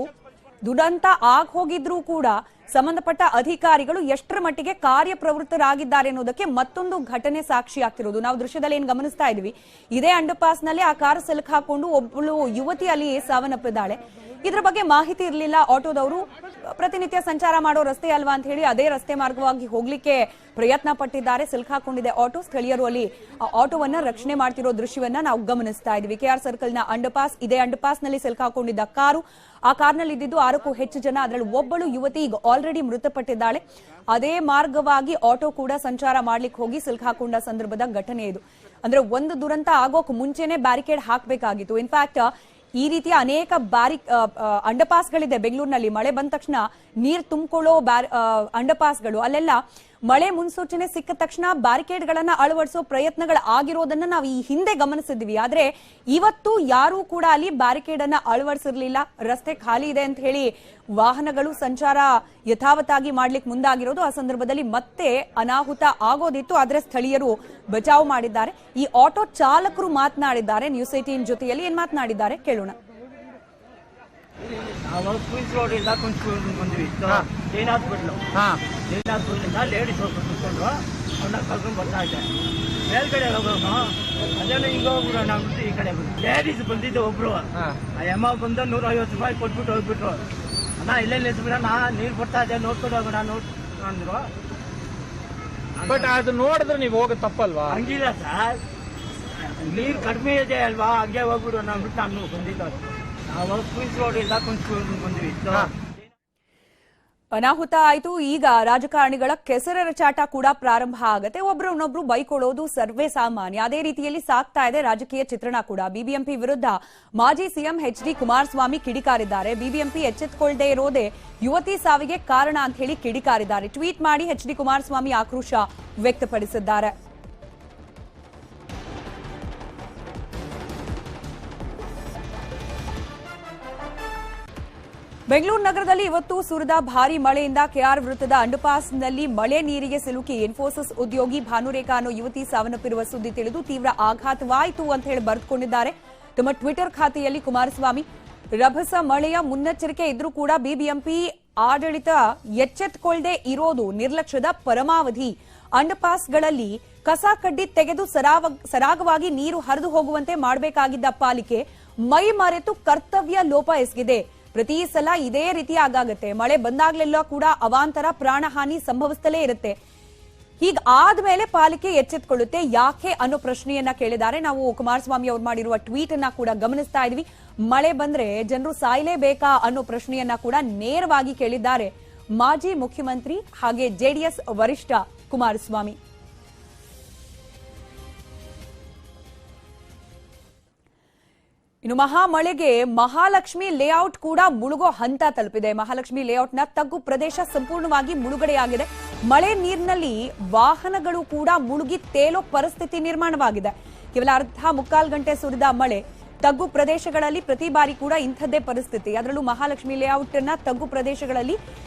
ದುರಂತ ಆಗ್ ಹೋಗಿದ್ರೂ ಕೂಡ ಸಂಬಂಧಪಟ್ಟ ಅಧಿಕಾರಿಗಳು ಎಷ್ಟರ ಮಟ್ಟಿಗೆ ಕಾರ್ಯಪ್ರವೃತ್ತರಾಗಿದ್ದಾರೆ ಅನ್ನೋದಕ್ಕೆ ಮತ್ತೊಂದು ಘಟನೆ ಸಾಕ್ಷಿ ಆಗ್ತಿರೋದು. ನಾವು ದೃಶ್ಯದಲ್ಲಿ ಏನ್ ಗಮನಿಸ್ತಾ ಇದೀವಿ, ಇದೇ ಅಂಡರ್ ಪಾಸ್ ನಲ್ಲಿ ಆ ಕಾರ್ ಸಿಲುಕಾಕೊಂಡು ಒಬ್ಬಳು ಯುವತಿ ಅಲ್ಲಿ ಸಾವನ್ನಪ್ಪಿದ್ದಾಳೆ. ಇದ್ರ ಬಗ್ಗೆ ಮಾಹಿತಿ ಇರಲಿಲ್ಲ. ಆಟೋದವರು ಪ್ರತಿನಿತ್ಯ ಸಂಚಾರ ಮಾಡೋ ರಸ್ತೆ ಅಲ್ವಾ ಅಂತ ಹೇಳಿ ಅದೇ ರಸ್ತೆ ಮಾರ್ಗವಾಗಿ ಹೋಗ್ಲಿಕ್ಕೆ ಪ್ರಯತ್ನ ಪಟ್ಟಿದ್ದಾರೆ. ಸಿಲುಕಾಕೊಂಡಿದೆ ಆಟೋ. ಸ್ಥಳೀಯರು ಅಲ್ಲಿ ಆ ಆಟೋವನ್ನ ರಕ್ಷಣೆ ಮಾಡ್ತಿರೋ ದೃಶ್ಯವನ್ನ ನಾವು ಗಮನಿಸ್ತಾ ಇದ್ವಿ. ಕೆಆರ್ ಸರ್ಕಲ್ ನ ಅಂಡರ್ ಪಾಸ್, ಇದೇ ಅಂಡರ್ ಪಾಸ್ ನಲ್ಲಿ ಸಿಲುಕಾಕೊಂಡಿದ್ದ ಕಾರು, ಆ ಕಾರ್ನಲ್ಲಿ ಇದ್ದಿದ್ದು 6ಕ್ಕೂ ಹೆಚ್ಚು ಜನ, ಅದರಲ್ಲಿ ಒಬ್ಬಳು ಯುವತಿ ಈಗ ಆಲ್ರೆಡಿ ಮೃತಪಟ್ಟಿದ್ದಾಳೆ. ಅದೇ ಮಾರ್ಗವಾಗಿ ಆಟೋ ಕೂಡ ಸಂಚಾರ ಮಾಡ್ಲಿಕ್ಕೆ ಹೋಗಿ ಸಿಲುಕಾಕೊಂಡ ಸಂದರ್ಭದ ಘಟನೆ ಇದು. ಅಂದ್ರೆ ಒಂದು ದುರಂತ ಆಗೋಕ್ ಮುಂಚೆನೆ ಬ್ಯಾರಿಕೇಡ್ ಹಾಕಬೇಕಾಗಿತ್ತು. ಇನ್ಫ್ಯಾಕ್ಟ್ ಈ ರೀತಿಯ ಅನೇಕ ಅಂಡರ್ ಪಾಸ್ಗಳಿದೆ ಬೆಂಗಳೂರಿನಲ್ಲಿ. ಮಳೆ ಬಂದ ತಕ್ಷಣ ನೀರು ತುಂಬಿಕೊಳ್ಳೋ ಅಂಡರ್ ಪಾಸ್ಗಳು, ಅಲ್ಲೆಲ್ಲ ಮಳೆ ಮುನ್ಸೂಚನೆ ಸಿಕ್ಕ ತಕ್ಷಣ ಬ್ಯಾರಿಕೇಡ್ ಗಳನ್ನ ಅಳವಡಿಸೋ ಪ್ರಯತ್ನಗಳು ಆಗಿರೋದನ್ನ ನಾವು ಈ ಹಿಂದೆ ಗಮನಿಸಿದ್ವಿ. ಆದ್ರೆ ಇವತ್ತು ಯಾರೂ ಕೂಡ ಅಲ್ಲಿ ಬ್ಯಾರಿಕೇಡ್ ಅನ್ನ ಅಳವಡಿಸಿರ್ಲಿಲ್ಲ. ರಸ್ತೆ ಖಾಲಿ ಇದೆ ಅಂತ ಹೇಳಿ ವಾಹನಗಳು ಸಂಚಾರ ಯಥಾವತ್ತಾಗಿ ಮಾಡ್ಲಿಕ್ಕೆ ಮುಂದಾಗಿರೋದು. ಆ ಸಂದರ್ಭದಲ್ಲಿ ಮತ್ತೆ ಅನಾಹುತ ಆಗೋದಿತ್ತು. ಆದ್ರೆ ಸ್ಥಳೀಯರು ಬಚಾವ್ ಮಾಡಿದ್ದಾರೆ. ಈ ಆಟೋ ಚಾಲಕರು ಮಾತನಾಡಿದ್ದಾರೆ ನ್ಯೂಸ್ 18 ಜೊತೆಯಲ್ಲಿ. ಏನ್ ಮಾತನಾಡಿದ್ದಾರೆ ಕೇಳೋಣ.
ನಾವು ಕ್ವೀನ್ಸ್ ರೋಡ್ ಇಂದ ಬಂದ್ವಿ. ಜೈನ್ ಹಾಸ್ಪಿಟ್ಲಿಂದ ಲೇಡೀಸ್ ಕುತ್ಕೊಂಡ್ರು, ಅವನ್ನ ಕರ್ಕೊಂಡು ಬರ್ತಾ ಇದ್ದೆ. ಮೇಲ್ಗಡೆ ಹೋಗೋನು ಅದೇನೋ ಹಿಂಗ ಹೋಗ್ಬಿಡೋಣ ಅಂದ್ಬಿಟ್ಟು ಈ ಕಡೆ ಲೇಡೀಸ್ ಬಂದಿದ್ದೆ ಒಬ್ರು. ಆ ಅಮ್ಮ ಬಂದು 150 ರೂಪಾಯಿ ಕೊಟ್ಬಿಟ್ಟು ಹೋಗ್ಬಿಟ್ರು. ಅಣ್ಣ ಇಲ್ಲೇ ನಿಲ್ಸ್ಬಿಡೋಣ, ನೀರು ಬರ್ತಾ ಇದೆ ನೋಡ್ಕೊಂಡು ಹೋಗೋಣ ಅಂದ್ರು.
ಬಟ್ ಅದು ನೋಡಿದ್ರೆ ನೀವು ಹೋಗೋದು ತಪ್ಪಲ್ವಾ?
ಹಂಗಿಲ್ಲ ಸರ್, ನೀರು ಕಡಿಮೆ ಇದೆ ಅಲ್ವಾ, ಹಂಗೆ ಹೋಗ್ಬಿಡೋಣ ಅಂದ್ಬಿಟ್ಟು ನಾನು ಬಂದಿದ್ದ. ನಾವು ಕ್ವೀನ್ಸ್ ರೋಡ್ ಇಂದ ಬಂದ್ವಿ.
ಅನಾಹುತ ಆಯ್ತು. ಈಗ ರಾಜಕಾರಣಿಗಳ ಕೆಸರರ ಚಾಟ ಕೂಡ ಪ್ರಾರಂಭ ಆಗತ್ತೆ. ಒಬ್ರನ್ನೊಬ್ರು ಬೈಕೊಳ್ಳೋದು ಸರ್ವೇ ಸಾಮಾನ್ಯ. ಅದೇ ರೀತಿಯಲ್ಲಿ ಸಾಕ್ತಾ ಇದೆ ರಾಜಕೀಯ ಚಿತ್ರಣ ಕೂಡ. ಬಿಬಿಎಂಪಿ ವಿರುದ್ಧ ಮಾಜಿ ಸಿಎಂ ಎಚ್.ಡಿ. ಕುಮಾರಸ್ವಾಮಿ ಕಿಡಿಕಾರಿದ್ದಾರೆ. ಬಿಬಿಎಂಪಿ ಎಚ್ಚೆತ್ತುಕೊಳ್ಳದೆ ಇರೋದೇ ಯುವತಿ ಸಾವಿಗೆ ಕಾರಣ ಅಂತ ಹೇಳಿ ಕಿಡಿಕಾರಿದ್ದಾರೆ. ಟ್ವೀಟ್ ಮಾಡಿ ಎಚ್.ಡಿ. ಕುಮಾರಸ್ವಾಮಿ ಆಕ್ರೋಶ ವ್ಯಕ್ತಪಡಿಸಿದ್ದಾರೆ. ಬೆಂಗಳೂರು ನಗರದಲ್ಲಿ ಇವತ್ತು ಸುರಿದ ಭಾರಿ ಮಳೆಯಿಂದ ಕೆಆರ್ ವೃತ್ತದ ಅಂಡರ್ಪಾಸ್ನಲ್ಲಿ ಮಳೆ ನೀರಿಗೆ ಸಿಲುಕಿ ಇನ್ಫೋಸಿಸ್ ಉದ್ಯೋಗಿ ಭಾನುರೇಖಾ ಅನ್ನೋ ಯುವತಿ ಸಾವನ್ನಪ್ಪಿರುವ ಸುದ್ದಿ ತಿಳಿದು ತೀವ್ರ ಆಘಾತವಾಯಿತು ಅಂತ ಹೇಳಿ ಬರೆದುಕೊಂಡಿದ್ದಾರೆ ತಮ್ಮ ಟ್ವಿಟರ್ ಖಾತೆಯಲ್ಲಿ ಕುಮಾರಸ್ವಾಮಿ. ರಭಸ ಮಳೆಯ ಮುನ್ನೆಚ್ಚರಿಕೆ ಇದ್ರೂ ಕೂಡ ಬಿಬಿಎಂಪಿ ಆಡಳಿತ ಎಚ್ಚೆತ್ತುಕೊಳ್ಳದೆ ಇರೋದು ನಿರ್ಲಕ್ಷ್ಯದ ಪರಮಾವಧಿ. ಅಂಡರ್ಪಾಸ್ಗಳಲ್ಲಿ ಕಸ ಕಡ್ಡಿ ತೆಗೆದು ಸರಾಗವಾಗಿ ನೀರು ಹರಿದು ಹೋಗುವಂತೆ ಮಾಡಬೇಕಾಗಿದ್ದ ಪಾಲಿಕೆ ಮೈ ಮರೆತು ಕರ್ತವ್ಯ ಲೋಪ ಎಸಗಿದೆ. ಪ್ರತಿ ಸಲ ಇದೇ ರೀತಿ ಆಗಾಗತ್ತೆ. ಮಳೆ ಬಂದಾಗ್ಲೆಲ್ಲ ಕೂಡ ಅವಾಂತರ ಪ್ರಾಣಹಾನಿ ಸಂಭವಿಸುತ್ತಲೇ ಇರುತ್ತೆ. ಹೀಗಾದ್ಮೇಲೆ ಪಾಲಿಕೆ ಎಚ್ಚೆತ್ತುಕೊಳ್ಳುತ್ತೆ ಯಾಕೆ ಅನ್ನೋ ಪ್ರಶ್ನೆಯನ್ನ ಕೇಳಿದ್ದಾರೆ. ನಾವು ಕುಮಾರಸ್ವಾಮಿ ಅವರು ಮಾಡಿರುವ ಟ್ವೀಟ್ ಅನ್ನ ಕೂಡ ಗಮನಿಸ್ತಾ ಇದ್ವಿ. ಮಳೆ ಬಂದ್ರೆ ಜನರು ಸಾಯಲೇಬೇಕಾ ಅನ್ನೋ ಪ್ರಶ್ನೆಯನ್ನ ಕೂಡ ನೇರವಾಗಿ ಕೇಳಿದ್ದಾರೆ ಮಾಜಿ ಮುಖ್ಯಮಂತ್ರಿ ಹಾಗೆ ಜೆಡಿಎಸ್ ವರಿಷ್ಠ ಕುಮಾರಸ್ವಾಮಿ. ಇನ್ನು ಮಹಾಮಳೆಗೆ ಮಹಾಲಕ್ಷ್ಮಿ ಲೇಔಟ್ ಕೂಡ ಮುಳುಗೋ ಹಂತ ತಲುಪಿದೆ. ಮಹಾಲಕ್ಷ್ಮಿ ಲೇಔಟ್ನ ತಗ್ಗು ಪ್ರದೇಶ ಸಂಪೂರ್ಣವಾಗಿ ಮುಳುಗಡೆಯಾಗಿದೆ. ಮಳೆ ನೀರಿನಲ್ಲಿ ವಾಹನಗಳು ಕೂಡ ಮುಳುಗಿ ತೇಲೋ ಪರಿಸ್ಥಿತಿ ನಿರ್ಮಾಣವಾಗಿದೆ. ಕೇವಲ ಮುಕ್ಕಾಲು ಗಂಟೆ ಸುರಿದ ಮಳೆ ತಗ್ಗು ಪ್ರದೇಶಗಳಲ್ಲಿ ಪ್ರತಿ ಬಾರಿ ಕೂಡ ಇಂಥದ್ದೇ ಪರಿಸ್ಥಿತಿ. ಅದರಲ್ಲೂ ಮಹಾಲಕ್ಷ್ಮಿ ಲೇಔಟ್ನ ತಗ್ಗು ಪ್ರದೇಶಗಳಲ್ಲಿ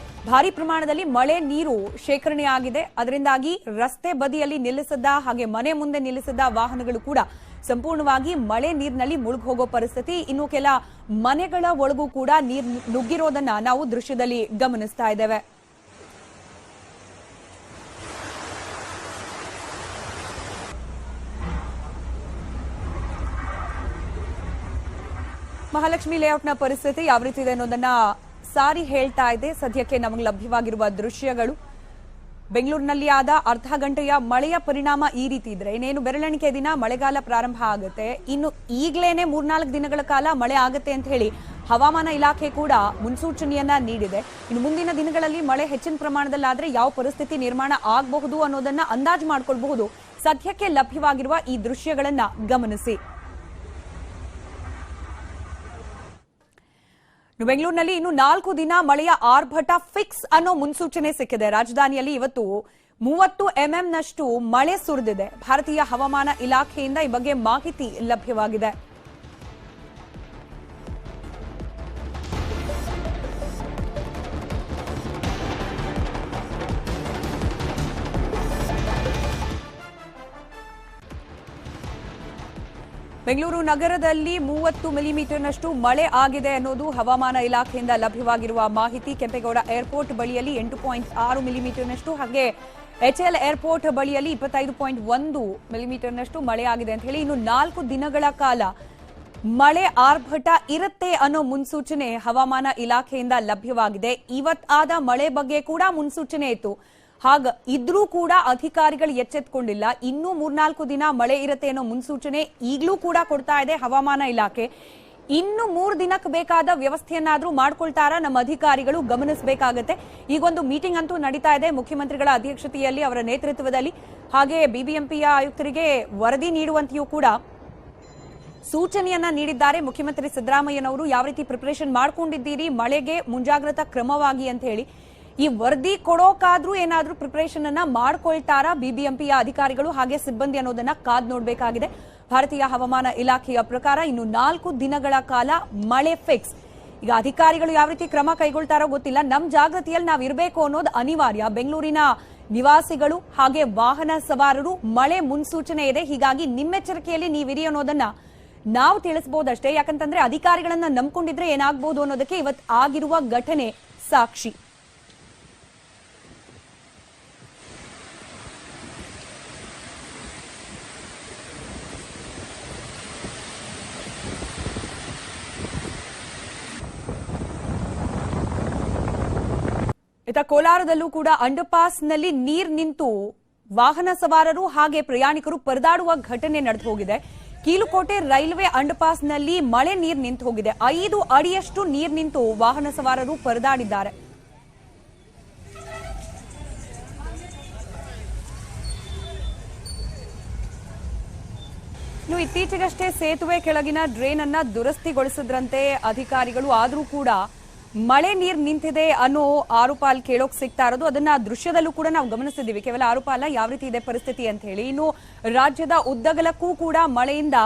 ಭಾರಿ ಪ್ರಮಾಣದಲ್ಲಿ ಮಳೆ ನೀರು ಶೇಖರಣೆಯಾಗಿದೆ. ಅದರಿಂದಾಗಿ ರಸ್ತೆ ಬದಿಯಲ್ಲಿ ನಿಲ್ಲಿಸಿದ್ದ ಹಾಗೆ ಮನೆ ಮುಂದೆ ನಿಲ್ಲಿಸಿದ್ದ ವಾಹನಗಳು ಕೂಡ ಸಂಪೂರ್ಣವಾಗಿ ಮಳೆ ನೀರಿನಲ್ಲಿ ಮುಳುಗಿ ಹೋಗೋ ಪರಿಸ್ಥಿತಿ. ಇನ್ನು ಕೆಲ ಮನೆಗಳ ಒಳಗೂ ಕೂಡ ನೀರು ನುಗ್ಗಿರೋದನ್ನ ನಾವು ದೃಶ್ಯದಲ್ಲಿ ಗಮನಿಸ್ತಾ ಇದ್ದೇವೆ. ಮಹಾಲಕ್ಷ್ಮಿ ಲೇಔಟ್ನ ಪರಿಸ್ಥಿತಿ ಯಾವ ರೀತಿ ಇದೆ ಅನ್ನೋದನ್ನ ಸಾರಿ ಹೇಳ್ತಾ ಇದೆ ಸದ್ಯಕ್ಕೆ ನಮಗೆ ಲಭ್ಯವಾಗಿರುವ ದೃಶ್ಯಗಳು. ಬೆಂಗಳೂರಿನಲ್ಲಿ ಆದ ಅರ್ಧ ಗಂಟೆಯ ಮಳೆಯ ಪರಿಣಾಮ ಈ ರೀತಿ ಇದ್ರೆ ಇನ್ನೇನು ಬೆರಳೆಣಿಕೆ ದಿನ ಮಳೆಗಾಲ ಪ್ರಾರಂಭ ಆಗುತ್ತೆ. ಇನ್ನು ಈಗಲೇನೆ 3-4 ದಿನಗಳ ಕಾಲ ಮಳೆ ಆಗುತ್ತೆ ಅಂತ ಹೇಳಿ ಹವಾಮಾನ ಇಲಾಖೆ ಕೂಡ ಮುನ್ಸೂಚನೆಯನ್ನ ನೀಡಿದೆ. ಇನ್ನು ಮುಂದಿನ ದಿನಗಳಲ್ಲಿ ಮಳೆ ಹೆಚ್ಚಿನ ಪ್ರಮಾಣದಲ್ಲಾದ್ರೆ ಯಾವ ಪರಿಸ್ಥಿತಿ ನಿರ್ಮಾಣ ಆಗಬಹುದು ಅನ್ನೋದನ್ನ ಅಂದಾಜು ಮಾಡಿಕೊಳ್ಳಬಹುದು. ಸದ್ಯಕ್ಕೆ ಲಭ್ಯವಾಗಿರುವ ಈ ದೃಶ್ಯಗಳನ್ನ ಗಮನಿಸಿ. ಬೆಂಗಳೂರಿನಲ್ಲಿ ಇನ್ನು 4 ದಿನ ಮಳೆಯ ಆರ್ಭಟ ಫಿಕ್ಸ್ ಅನ್ನೋ ಮುನ್ಸೂಚನೆ ಸಿಕ್ಕಿದೆ. ರಾಜಧಾನಿಯಲ್ಲಿ ಇವತ್ತು 30 mm ನಷ್ಟು ಮಳೆ ಸುರಿದಿದೆ. ಭಾರತೀಯ ಹವಾಮಾನ ಇಲಾಖೆಯಿಂದ ಈ ಬಗ್ಗೆ ಮಾಹಿತಿ ಲಭ್ಯವಾಗಿದೆ. ಬೆಂಗಳೂರು ನಗರದಲ್ಲಿ 30 ಮಿಲಿಮೀಟರ್ನಷ್ಟು ಮಳೆ ಆಗಿದೆ ಅನ್ನೋದು ಹವಾಮಾನ ಇಲಾಖೆಯಿಂದ ಲಭ್ಯವಾಗಿರುವ ಮಾಹಿತಿ. ಕೆಂಪೇಗೌಡ ಏರ್ಪೋರ್ಟ್ ಬಳಿಯಲ್ಲಿ 8.6 ಮಿಲಿಮೀಟರ್ನಷ್ಟು, ಹಾಗೆ HL ಏರ್ಪೋರ್ಟ್ ಬಳಿಯಲ್ಲಿ 25.1 ಮಿಲಿಮೀಟರ್ನಷ್ಟು ಮಳೆ ಆಗಿದೆ ಅಂತ ಹೇಳಿ ಇನ್ನು 4 ದಿನಗಳ ಕಾಲ ಮಳೆ ಆರ್ಭಟ ಇರುತ್ತೆ ಅನ್ನೋ ಮುನ್ಸೂಚನೆ ಹವಾಮಾನ ಇಲಾಖೆಯಿಂದ ಲಭ್ಯವಾಗಿದೆ. ಇವತ್ತಾದ ಮಳೆ ಬಗ್ಗೆ ಕೂಡ ಮುನ್ಸೂಚನೆ ಇತ್ತು. ಹಾಗ ಇದ್ರೂ ಕೂಡ ಅಧಿಕಾರಿಗಳು ಎಚ್ಚೆತ್ತುಕೊಂಡಿಲ್ಲ. ಇನ್ನೂ 3-4 ದಿನ ಮಳೆ ಇರುತ್ತೆ ಅನ್ನೋ ಮುನ್ಸೂಚನೆ ಈಗಲೂ ಕೂಡ ಕೊಡ್ತಾ ಇದೆ ಹವಾಮಾನ ಇಲಾಖೆ. ಇನ್ನು 3 ದಿನಕ್ಕೆ ಬೇಕಾದ ವ್ಯವಸ್ಥೆಯನ್ನಾದ್ರೂ ಮಾಡ್ಕೊಳ್ತಾರ ನಮ್ಮ ಅಧಿಕಾರಿಗಳು, ಗಮನಿಸಬೇಕಾಗತ್ತೆ. ಈಗೊಂದು ಮೀಟಿಂಗ್ ಅಂತೂ ನಡೀತಾ ಇದೆ ಮುಖ್ಯಮಂತ್ರಿಗಳ ಅಧ್ಯಕ್ಷತೆಯಲ್ಲಿ, ಅವರ ನೇತೃತ್ವದಲ್ಲಿ. ಹಾಗೆ ಬಿಬಿಎಂಪಿಯ ಆಯುಕ್ತರಿಗೆ ವರದಿ ನೀಡುವಂತೆಯೂ ಕೂಡ ಸೂಚನೆಯನ್ನ ನೀಡಿದ್ದಾರೆ ಮುಖ್ಯಮಂತ್ರಿ ಸಿದ್ದರಾಮಯ್ಯನವರು. ಯಾವ ರೀತಿ ಪ್ರಿಪರೇಷನ್ ಮಾಡ್ಕೊಂಡಿದ್ದೀರಿ ಮಳೆಗೆ ಮುಂಜಾಗ್ರತಾ ಕ್ರಮವಾಗಿ ಅಂತ ಹೇಳಿ ಈ ವರದಿ ಕೊಡೋಕಾದ್ರೂ ಏನಾದ್ರೂ ಪ್ರಿಪರೇಷನ್ ಅನ್ನ ಮಾಡ್ಕೊಳ್ತಾರ ಬಿಬಿಎಂಪಿಯ ಅಧಿಕಾರಿಗಳು ಹಾಗೆ ಸಿಬ್ಬಂದಿ ಅನ್ನೋದನ್ನ ಕಾದ್ ನೋಡಬೇಕಾಗಿದೆ. ಭಾರತೀಯ ಹವಾಮಾನ ಇಲಾಖೆಯ ಪ್ರಕಾರ ಇನ್ನು 4 ದಿನಗಳ ಕಾಲ ಮಳೆ ಫಿಕ್ಸ್. ಈಗ ಅಧಿಕಾರಿಗಳು ಯಾವ ರೀತಿ ಕ್ರಮ ಕೈಗೊಳ್ತಾರೋ ಗೊತ್ತಿಲ್ಲ. ನಮ್ ಜಾಗೃತಿಯಲ್ಲಿ ನಾವ್ ಇರಬೇಕು ಅನ್ನೋದು ಅನಿವಾರ್ಯ. ಬೆಂಗಳೂರಿನ ನಿವಾಸಿಗಳು ಹಾಗೆ ವಾಹನ ಸವಾರರು ಮಳೆ ಮುನ್ಸೂಚನೆ ಇದೆ, ಹೀಗಾಗಿ ನಿಮ್ಮೆಚ್ಚರಿಕೆಯಲ್ಲಿ ನೀವಿರಿ ಅನ್ನೋದನ್ನ ನಾವು ತಿಳಿಸಬಹುದಷ್ಟೇ. ಯಾಕಂತಂದ್ರೆ ಅಧಿಕಾರಿಗಳನ್ನ ನಂಬ್ಕೊಂಡಿದ್ರೆ ಏನಾಗಬಹುದು ಅನ್ನೋದಕ್ಕೆ ಇವತ್ತು ಆಗಿರುವ ಘಟನೆ ಸಾಕ್ಷಿ. ಇತ್ತ ಕೋಲಾರದಲ್ಲೂ ಕೂಡ ಅಂಡರ್ಪಾಸ್ನಲ್ಲಿ ನೀರ್ ನಿಂತು ವಾಹನ ಸವಾರರು ಹಾಗೆ ಪ್ರಯಾಣಿಕರು ಪರದಾಡುವ ಘಟನೆ ನಡೆದು ಹೋಗಿದೆ. ಕೀಲುಕೋಟೆ ರೈಲ್ವೆ ಅಂಡರ್ಪಾಸ್ನಲ್ಲಿ ಮಳೆ ನೀರ್ ನಿಂತು ಹೋಗಿದೆ. 5 ಅಡಿಯಷ್ಟು ನೀರ್ ನಿಂತು ವಾಹನ ಸವಾರರು ಪರದಾಡಿದ್ದಾರೆ. ಇನ್ನು ಇತ್ತೀಚೆಗಷ್ಟೇ ಸೇತುವೆ ಕೆಳಗಿನ ಡ್ರೈನ್ ಅನ್ನ ದುರಸ್ತಿಗೊಳಿಸಿದ್ರಂತೆ ಅಧಿಕಾರಿಗಳು. ಆದ್ರೂ ಕೂಡ ಮಳೆ ನೀರ್ ನಿಂತಿದೆ ಅನ್ನೋ ಆರೋಪ ಅಲ್ಲಿ ಕೇಳೋಕ್ ಸಿಗ್ತಾ ಇರೋದು. ಅದನ್ನ ದೃಶ್ಯದಲ್ಲೂ ಕೂಡ ನಾವು ಗಮನಿಸಿದ್ದೀವಿ. ಕೇವಲ ಆರೋಪ ಅಲ್ಲ, ಯಾವ ರೀತಿ ಇದೆ ಪರಿಸ್ಥಿತಿ ಅಂತ ಹೇಳಿ. ಇನ್ನು ರಾಜ್ಯದ ಉದ್ದಗಲಕ್ಕೂ ಕೂಡ ಮಳೆಯಿಂದ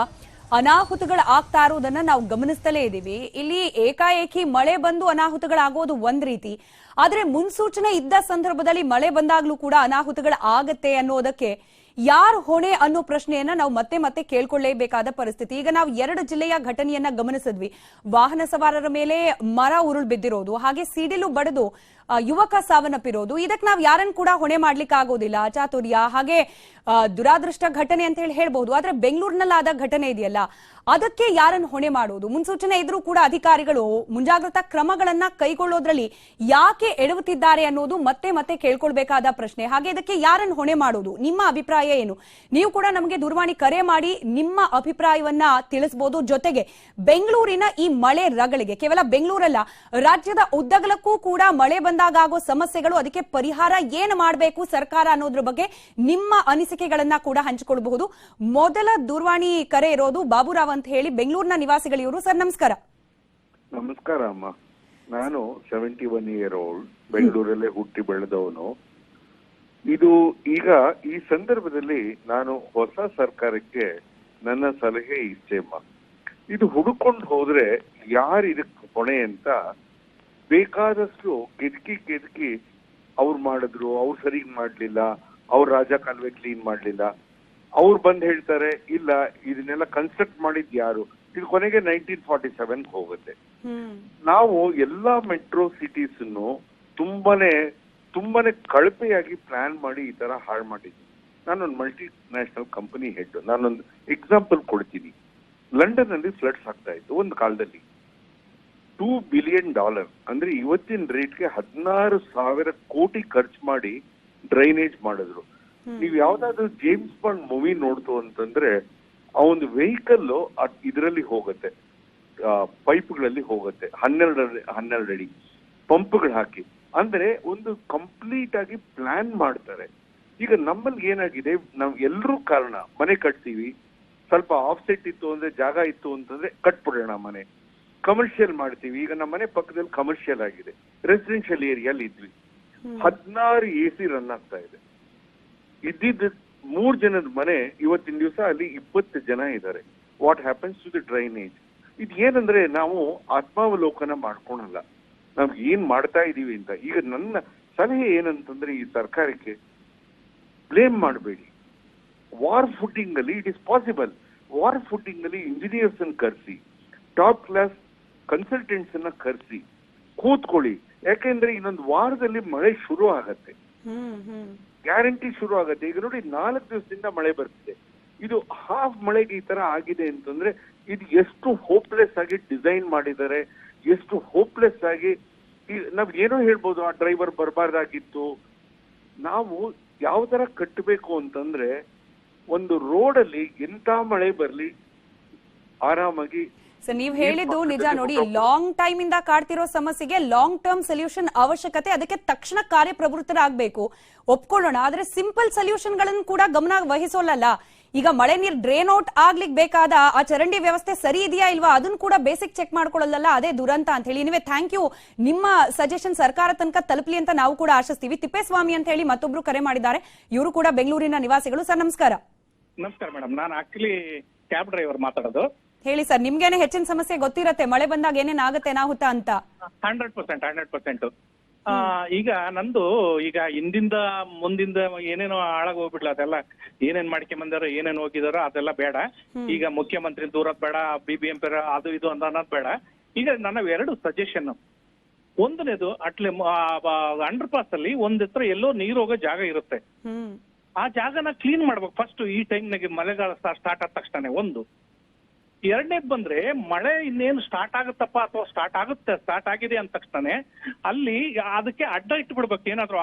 ಅನಾಹುತಗಳು ಆಗ್ತಾ ಇರೋದನ್ನ ನಾವು ಗಮನಿಸ್ತಲೇ ಇದ್ದೀವಿ. ಇಲ್ಲಿ ಏಕಾಏಕಿ ಮಳೆ ಬಂದು ಅನಾಹುತಗಳಾಗೋದು ಒಂದ್ ರೀತಿ, ಆದ್ರೆ ಮುನ್ಸೂಚನೆ ಇದ್ದ ಸಂದರ್ಭದಲ್ಲಿ ಮಳೆ ಬಂದಾಗ್ಲೂ ಕೂಡ ಅನಾಹುತಗಳು ಆಗತ್ತೆ ಅನ್ನೋದಕ್ಕೆ ಯಾರು ಹೊಣೆ ಅನ್ನೋ ಪ್ರಶ್ನೆಯನ್ನ ನಾವು ಮತ್ತೆ ಮತ್ತೆ ಕೇಳ್ಕೊಳ್ಳೇಬೇಕಾದ ಪರಿಸ್ಥಿತಿ. ಈಗ ನಾವು 2 ಜಿಲ್ಲೆಯ ಘಟನೆಯನ್ನ ಗಮನಿಸಿದ್ವಿ. ವಾಹನ ಸವಾರರ ಮೇಲೆ ಮರ ಉರುಳು ಬಿದ್ದಿರೋದು, ಹಾಗೆ ಸಿಡಿಲು ಬಡಿದು ಯುವಕ ಸಾವನ್ನಪ್ಪಿರೋದು. ಇದಕ್ಕೆ ನಾವು ಯಾರನ್ನು ಕೂಡ ಹೊಣೆ ಮಾಡ್ಲಿಕ್ಕೆ ಆಗೋದಿಲ್ಲ. ಅಚಾತುರ್ಯ ಹಾಗೆ ದುರಾದೃಷ್ಟ ಘಟನೆ ಅಂತ ಹೇಳಿ ಹೇಳ್ಬಹುದು. ಆದ್ರೆ ಬೆಂಗಳೂರಿನಲ್ಲಾದ ಘಟನೆ ಇದೆಯಲ್ಲ, ಅದಕ್ಕೆ ಯಾರನ್ನು ಹೊಣೆ ಮಾಡೋದು? ಮುನ್ಸೂಚನೆ ಇದ್ರೂ ಕೂಡ ಅಧಿಕಾರಿಗಳು ಮುಂಜಾಗ್ರತಾ ಕ್ರಮಗಳನ್ನ ಕೈಗೊಳ್ಳೋದ್ರಲ್ಲಿ ಯಾಕೆ ಎಡವುತ್ತಿದ್ದಾರೆ ಅನ್ನೋದು ಮತ್ತೆ ಮತ್ತೆ ಕೇಳ್ಕೊಳ್ಬೇಕಾದ ಪ್ರಶ್ನೆ. ಹಾಗೆ ಇದಕ್ಕೆ ಯಾರನ್ನು ಹೊಣೆ ಮಾಡೋದು? ನಿಮ್ಮ ಅಭಿಪ್ರಾಯ ಅಭಿಪ್ರಾಯ ಏನು? ನೀವು ಕೂಡ ನಮಗೆ ದೂರವಾಣಿ ಕರೆ ಮಾಡಿ ನಿಮ್ಮ ಅಭಿಪ್ರಾಯವನ್ನ ತಿಳಿಸಬಹುದು. ಜೊತೆಗೆ ಬೆಂಗಳೂರಿನ ಈ ಮಳೆ ರಗಳಿಗೆ ಕೇವಲ ಬೆಂಗಳೂರಲ್ಲ, ರಾಜ್ಯದ ಉದ್ದಗಲಕ್ಕೂ ಕೂಡ ಮಳೆ ಬಂದಾಗ ಆಗೋ ಸಮಸ್ಯೆಗಳು, ಅದಕ್ಕೆ ಪರಿಹಾರ ಏನು ಮಾಡಬೇಕು ಸರ್ಕಾರ ಅನ್ನೋದ್ರ ಬಗ್ಗೆ ನಿಮ್ಮ ಅನಿಸಿಕೆಗಳನ್ನ ಕೂಡ ಹಂಚಿಕೊಳ್ಳಬಹುದು. ಮೊದಲ ದೂರವಾಣಿ ಕರೆ ಇರೋದು ಬಾಬುರಾವ್ ಅಂತ ಹೇಳಿ ಬೆಂಗಳೂರಿನ ನಿವಾಸಿಗಳಿವರು. ಸರ್ ನಮಸ್ಕಾರ.
ನಮಸ್ಕಾರ ಅಮ್ಮ. ನಾನು 71 ಇಯರ್ ಓಲ್ಡ್, ಬೆಂಗಳೂರಲ್ಲೇ ಹುಟ್ಟಿ ಬೆಳೆದವನು. ಇದು ಈಗ ಈ ಸಂದರ್ಭದಲ್ಲಿ ನಾನು ಹೊಸ ಸರ್ಕಾರಕ್ಕೆ ನನ್ನ ಸಲಹೆ ಇಷ್ಟೇ ಅಮ್ಮ. ಇದು ಹುಡುಕೊಂಡು ಹೋದ್ರೆ ಯಾರು ಇದಕ್ಕೆ ಹೊಣೆ ಅಂತ ಬೇಕಾದಷ್ಟು ಕೆದಕಿ ಅವ್ರು ಮಾಡಿದ್ರು, ಅವ್ರು ಸರಿಗ್ ಮಾಡ್ಲಿಲ್ಲ, ಅವ್ರ ರಾಜ ಕಾಲುವೆ ಕ್ಲೀನ್ ಮಾಡ್ಲಿಲ್ಲ, ಅವ್ರು ಬಂದ್ ಹೇಳ್ತಾರೆ ಇಲ್ಲ ಇದನ್ನೆಲ್ಲ ಕನ್ಸ್ಟ್ರಕ್ಟ್ ಮಾಡಿದ್ ಯಾರು, ಇದು ಕೊನೆಗೆ 1947 ಹೋಗುತ್ತೆ. ನಾವು ಎಲ್ಲಾ ಮೆಟ್ರೋ ಸಿಟೀಸ್ ತುಂಬಾನೇ ಕಳಪೆಯಾಗಿ ಪ್ಲಾನ್ ಮಾಡಿ ಈ ತರ ಹಾಳು ಮಾಡಿದ್ವಿ. ನಾನೊಂದು ಮಲ್ಟಿ ನ್ಯಾಷನಲ್ ಕಂಪನಿ ಹೆಡ್. ನಾನೊಂದು ಎಕ್ಸಾಂಪಲ್ ಕೊಡ್ತೀನಿ. ಲಂಡನ್ ಅಲ್ಲಿ ಫ್ಲಡ್ಸ್ ಆಗ್ತಾ ಇತ್ತು ಒಂದು ಕಾಲದಲ್ಲಿ. $2 ಬಿಲಿಯನ್ ಅಂದ್ರೆ ಇವತ್ತಿನ ರೇಟ್ಗೆ 16,000 ಕೋಟಿ ಖರ್ಚು ಮಾಡಿ ಡ್ರೈನೇಜ್ ಮಾಡಿದ್ರು. ನೀವು ಯಾವ್ದಾದ್ರು ಜೇಮ್ಸ್ ಬಾಂಡ್ ಮೂವಿ ನೋಡ್ತು ಅಂತಂದ್ರೆ ಆ ಒಂದು ವೆಹಿಕಲ್ ಇದರಲ್ಲಿ ಹೋಗುತ್ತೆ, ಪೈಪ್ಗಳಲ್ಲಿ ಹೋಗುತ್ತೆ, 12 ಅಡಿ ಪಂಪ್ಗಳು ಹಾಕಿ. ಅಂದ್ರೆ ಒಂದು ಕಂಪ್ಲೀಟ್ ಆಗಿ ಪ್ಲಾನ್ ಮಾಡ್ತಾರೆ. ಈಗ ನಮ್ಮಲ್ಲಿ ಏನಾಗಿದೆ, ನಾವ್ ಎಲ್ರೂ ಕಾರಣ ಮನೆ ಕಟ್ತೀವಿ, ಸ್ವಲ್ಪ ಆಫ್ಸೆಟ್ ಇತ್ತು ಅಂದ್ರೆ, ಜಾಗ ಇತ್ತು ಅಂತಂದ್ರೆ ಕಟ್ಬಿಡೋಣ ಮನೆ. ಕಮರ್ಷಿಯಲ್ ಮಾಡ್ತೀವಿ. ಈಗ ನಮ್ಮ ಮನೆ ಪಕ್ಕದಲ್ಲಿ ಕಮರ್ಷಿಯಲ್ ಆಗಿದೆ, ರೆಸಿಡೆನ್ಷಿಯಲ್ ಏರಿಯಲ್ಲಿ ಇದ್ವಿ. 16 AC ರನ್ ಆಗ್ತಾ ಇದೆ. ಇದ್ದಿದ್ದ 3 ಜನದ ಮನೆ ಇವತ್ತಿನ ದಿವಸ ಅಲ್ಲಿ 20 ಜನ ಇದ್ದಾರೆ. What happens to the drainage? ಇದು ಏನಂದ್ರೆ ನಾವು ಆತ್ಮಾವಲೋಕನ ಮಾಡ್ಕೊಳಲ್ಲ, ನಾವ್ ಏನ್ ಮಾಡ್ತಾ ಇದೀವಿ ಅಂತ. ಈಗ ನನ್ನ ಸಲಹೆ ಏನಂತಂದ್ರೆ ಈ ಸರ್ಕಾರಕ್ಕೆ ಬ್ಲೇಮ್ ಮಾಡಬೇಡಿ. ವಾರ್ ಫುಟಿಂಗ್ ಅಲ್ಲಿ it is possible. War footing ಅಲ್ಲಿ ಇಂಜಿನಿಯರ್ಸ್ ಅನ್ನು ಕರೆಸಿ, ಟಾಪ್ ಕ್ಲಾಸ್ ಕನ್ಸಲ್ಟೆಂಟ್ಸ್ ಅನ್ನ ಕರೆಸಿ ಕೂತ್ಕೊಳ್ಳಿ. ಯಾಕೆಂದ್ರೆ ಇನ್ನೊಂದು ವಾರದಲ್ಲಿ ಮಳೆ ಶುರು ಆಗತ್ತೆ, ಗ್ಯಾರಂಟಿ ಶುರು ಆಗತ್ತೆ. ಈಗ ನೋಡಿ 4 ದಿವಸದಿಂದ ಮಳೆ ಬರ್ತಿದೆ. ಇದು ಹಾಫ್ ಮಳೆಗೆ ಈ ತರ ಆಗಿದೆ ಅಂತಂದ್ರೆ ಇದು ಎಷ್ಟು ಹೋಪ್ಲೆಸ್ ಆಗಿ ಡಿಸೈನ್ ಮಾಡಿದ್ದಾರೆ, ಎಷ್ಟು ಹೋಪ್ಲೆಸ್ ಆಗಿ. ನಾವ್ ಏನೋ ಹೇಳ್ಬೋದು, ಆ ಡ್ರೈವರ್ ಬರಬಾರ್ದಾಗಿತ್ತು. ನಾವು ಯಾವ ತರ ಕಟ್ಟಬೇಕು ಅಂತಂದ್ರೆ, ಒಂದು ರೋಡ್ ಅಲ್ಲಿ ಎಂತ ಮಳೆ ಬರ್ಲಿ ಆರಾಮಾಗಿ.
ಸರ್ ನೀವು ಹೇಳಿದ್ದು ನಿಜ. ನೋಡಿ, ಲಾಂಗ್ ಟೈಮ್ ಇಂದ ಕಾಡ್ತಿರೋ ಸಮಸ್ಯೆಗೆ ಲಾಂಗ್ ಟರ್ಮ್ ಸೊಲ್ಯೂಷನ್ ಅವಶ್ಯಕತೆ, ಅದಕ್ಕೆ ತಕ್ಷಣ ಕಾರ್ಯಪ್ರವೃತ್ತರಾಗಬೇಕು, ಒಪ್ಕೊಳ್ಳೋಣ. ಆದ್ರೆ ಸಿಂಪಲ್ ಸೊಲ್ಯೂಷನ್ ಗಳನ್ನು ಕೂಡ ಗಮನ ವಹಿಸೋಲ್ಲ. ಈಗ ಮಳೆ ನೀರು ಡ್ರೈನ್ ಔಟ್ ಆಗ್ಲಿಕ್ಕೆ ಬೇಕಾದ ಆ ಚರಂಡಿ ವ್ಯವಸ್ಥೆ ಸರಿ ಇದೆಯಾ ಇಲ್ವಾ ಅದನ್ನ ಕೂಡ ಬೇಸಿಕ್ ಚೆಕ್ ಮಾಡ್ಕೊಳ್ಳಲ್ಲ. ಅದೇ ದುರಂತ ಅಂತ ಹೇಳಿ. ನೀವೇ ಥ್ಯಾಂಕ್ ಯು. ನಿಮ್ಮ ಸಜೆಷನ್ ಸರ್ಕಾರ ತನಕ ತಲುಪಲಿ ಅಂತ ನಾವು ಕೂಡ ಆಶಿಸ್ತೀವಿ. ತಿಪ್ಪೇಸ್ವಾಮಿ ಅಂತ ಹೇಳಿ ಮತ್ತೊಬ್ರು ಕರೆ ಮಾಡಿದ್ದಾರೆ. ಇವರು ಕೂಡ ಬೆಂಗಳೂರಿನ ನಿವಾಸಿಗಳು. ಸರ್ ನಮಸ್ಕಾರ.
ನಮಸ್ಕಾರ ಮೇಡಮ್. ನಾನು ಆಕ್ಚುಲಿ ಕ್ಯಾಬ್ ಡ್ರೈವರ್ ಮಾತಾಡೋದು.
ಹೇಳಿ ಸರ್, ನಿಮ್ಗೇನೆ ಹೆಚ್ಚಿನ ಸಮಸ್ಯೆ ಗೊತ್ತಿರತ್ತೆ, ಮಳೆ ಬಂದಾಗ ಏನೇನ್ ಆಗತ್ತೆ ಅನಾಹುತ ಅಂತ.
100%. ಈಗ ನಂದು ಈಗ ಹಿಂದಿಂದ ಮುಂದಿಂದ ಏನೇನೋ ಹಾಳಾಗ್ ಹೋಗ್ಬಿಡ್ಲ, ಅದೆಲ್ಲ ಏನೇನ್ ಮಾಡ್ಕೊಂಬಂದಾರೋ ಏನೇನ್ ಹೋಗಿದಾರೋ ಅದೆಲ್ಲ ಬೇಡ. ಈಗ ಮುಖ್ಯಮಂತ್ರಿ ದೂರದ್ ಬೇಡ, BBMP ಅದು ಇದು ಅನ್ನೋದ್ ಬೇಡ. ಈಗ ನನ್ನ 2 ಸಜೆಷನ್. ಒಂದನೇದು, ಅಟ್ಲೆ ಅಂಡರ್ ಪಾಸ್ ಅಲ್ಲಿ ಒಂದ್ ಹತ್ರ ಎಲ್ಲೋ ನೀರು ಹೋಗೋ ಜಾಗ ಇರುತ್ತೆ, ಆ ಜಾಗನ ಕ್ಲೀನ್ ಮಾಡ್ಬೇಕು ಫಸ್ಟ್. ಈ ಟೈಮ್ನಾಗೆ ಮಳೆಗಾಲ ಸ್ಟಾರ್ಟ್ ಆದ ತಕ್ಷಣ ಒಂದು. ಎರಡನೇದ್ ಬಂದ್ರೆ, ಮಳೆ ಇನ್ನೇನು ಸ್ಟಾರ್ಟ್ ಆಗುತ್ತಪ್ಪ ಅಥವಾ ಸ್ಟಾರ್ಟ್ ಆಗಿದೆ ಅಂದ ತಕ್ಷಣ ಅಲ್ಲಿ ಅದಕ್ಕೆ ಅಡ್ಡ ಇಟ್ಬಿಡ್ಬೇಕು. ಏನಾದ್ರು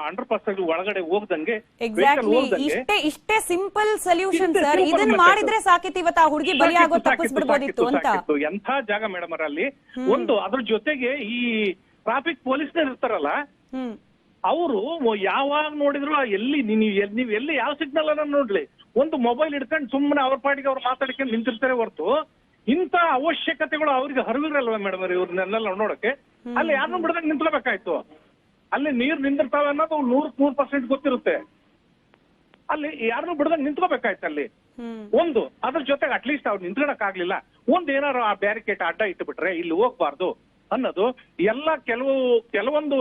ಅಂಡರ್ ಪಾಸ್ ಅಲ್ಲಿ ಒಳಗಡೆ ಹೋಗ್ದಂಗೆ.
ಎಕ್ಸಾಕ್ಟ್ಲಿ, ಇಷ್ಟೇ ಸಿಂಪಲ್ ಸೊಲ್ಯೂಷನ್ ಸರ್. ಇದನ್ನ ಮಾಡಿದ್ರೆ ಸಾಕಿತ್ತು, ಇವತ್ತು ಆ ಹುಡುಗಿ ಬಲಿಯಾಗೋ ತಪ್ಪಿಸ್ಬಿಡ್ಬೋದಿತ್ತು ಅಂತ.
ಎಂಥ ಜಾಗ ಮೇಡಮ್ ಅಲ್ಲಿ. ಒಂದು ಅದ್ರ ಜೊತೆಗೆ ಈ ಟ್ರಾಫಿಕ್ ಪೊಲೀಸ್ನವ್ರು ಇರ್ತಾರಲ್ಲ, ಅವರು ಯಾವಾಗ ನೋಡಿದ್ರು ನೀವ್ ಎಲ್ಲಿ ಯಾವ ಸಿಗ್ನಲ್ ಅನ್ನ ನೋಡ್ಲಿ, ಒಂದು ಮೊಬೈಲ್ ಹಿಡ್ಕೊಂಡು ಸುಮ್ಮನೆ ಅವ್ರ ಪಾಟಿಗೆ ಅವ್ರು ಮಾತಾಡ್ಕೊಂಡು ನಿಂತಿರ್ತಾರೆ ಹೊರತು ಇಂಥ ಅವಶ್ಯಕತೆಗಳು ಅವ್ರಿಗೆ ಹರಿವಿರಲ್ವ ಮೇಡಮ್ ಇವ್ರನ್ನೆಲ್ಲ ನೋಡಕ್ಕೆ. ಅಲ್ಲಿ ಯಾರನ್ನೂ ಬಿಡದಾಗ ನಿಂತ್ಕೋಬೇಕಾಯ್ತು. ಅಲ್ಲಿ ನೀರು ನಿಂದಿರ್ತಾವೆ ಅನ್ನೋದು 100% ಗೊತ್ತಿರುತ್ತೆ. ಅಲ್ಲಿ ಯಾರನ್ನೂ ಬಿಡದಾಗ ನಿಂತ್ಕೋಬೇಕಾಯ್ತು ಅಲ್ಲಿ. ಒಂದು ಅದ್ರ ಜೊತೆಗೆ ಅಟ್ಲೀಸ್ಟ್ ಅವ್ರು ನಿಂತ್ಕೊಳಕ್ ಆಗ್ಲಿಲ್ಲ, ಒಂದ್ ಏನಾರು ಆ ಬ್ಯಾರಿಕೇಡ್ ಅಡ್ಡ ಇಟ್ಬಿಟ್ರೆ ಇಲ್ಲಿ ಹೋಗ್ಬಾರ್ದು ಅನ್ನೋದು. ಎಲ್ಲ ಕೆಲವೊಂದು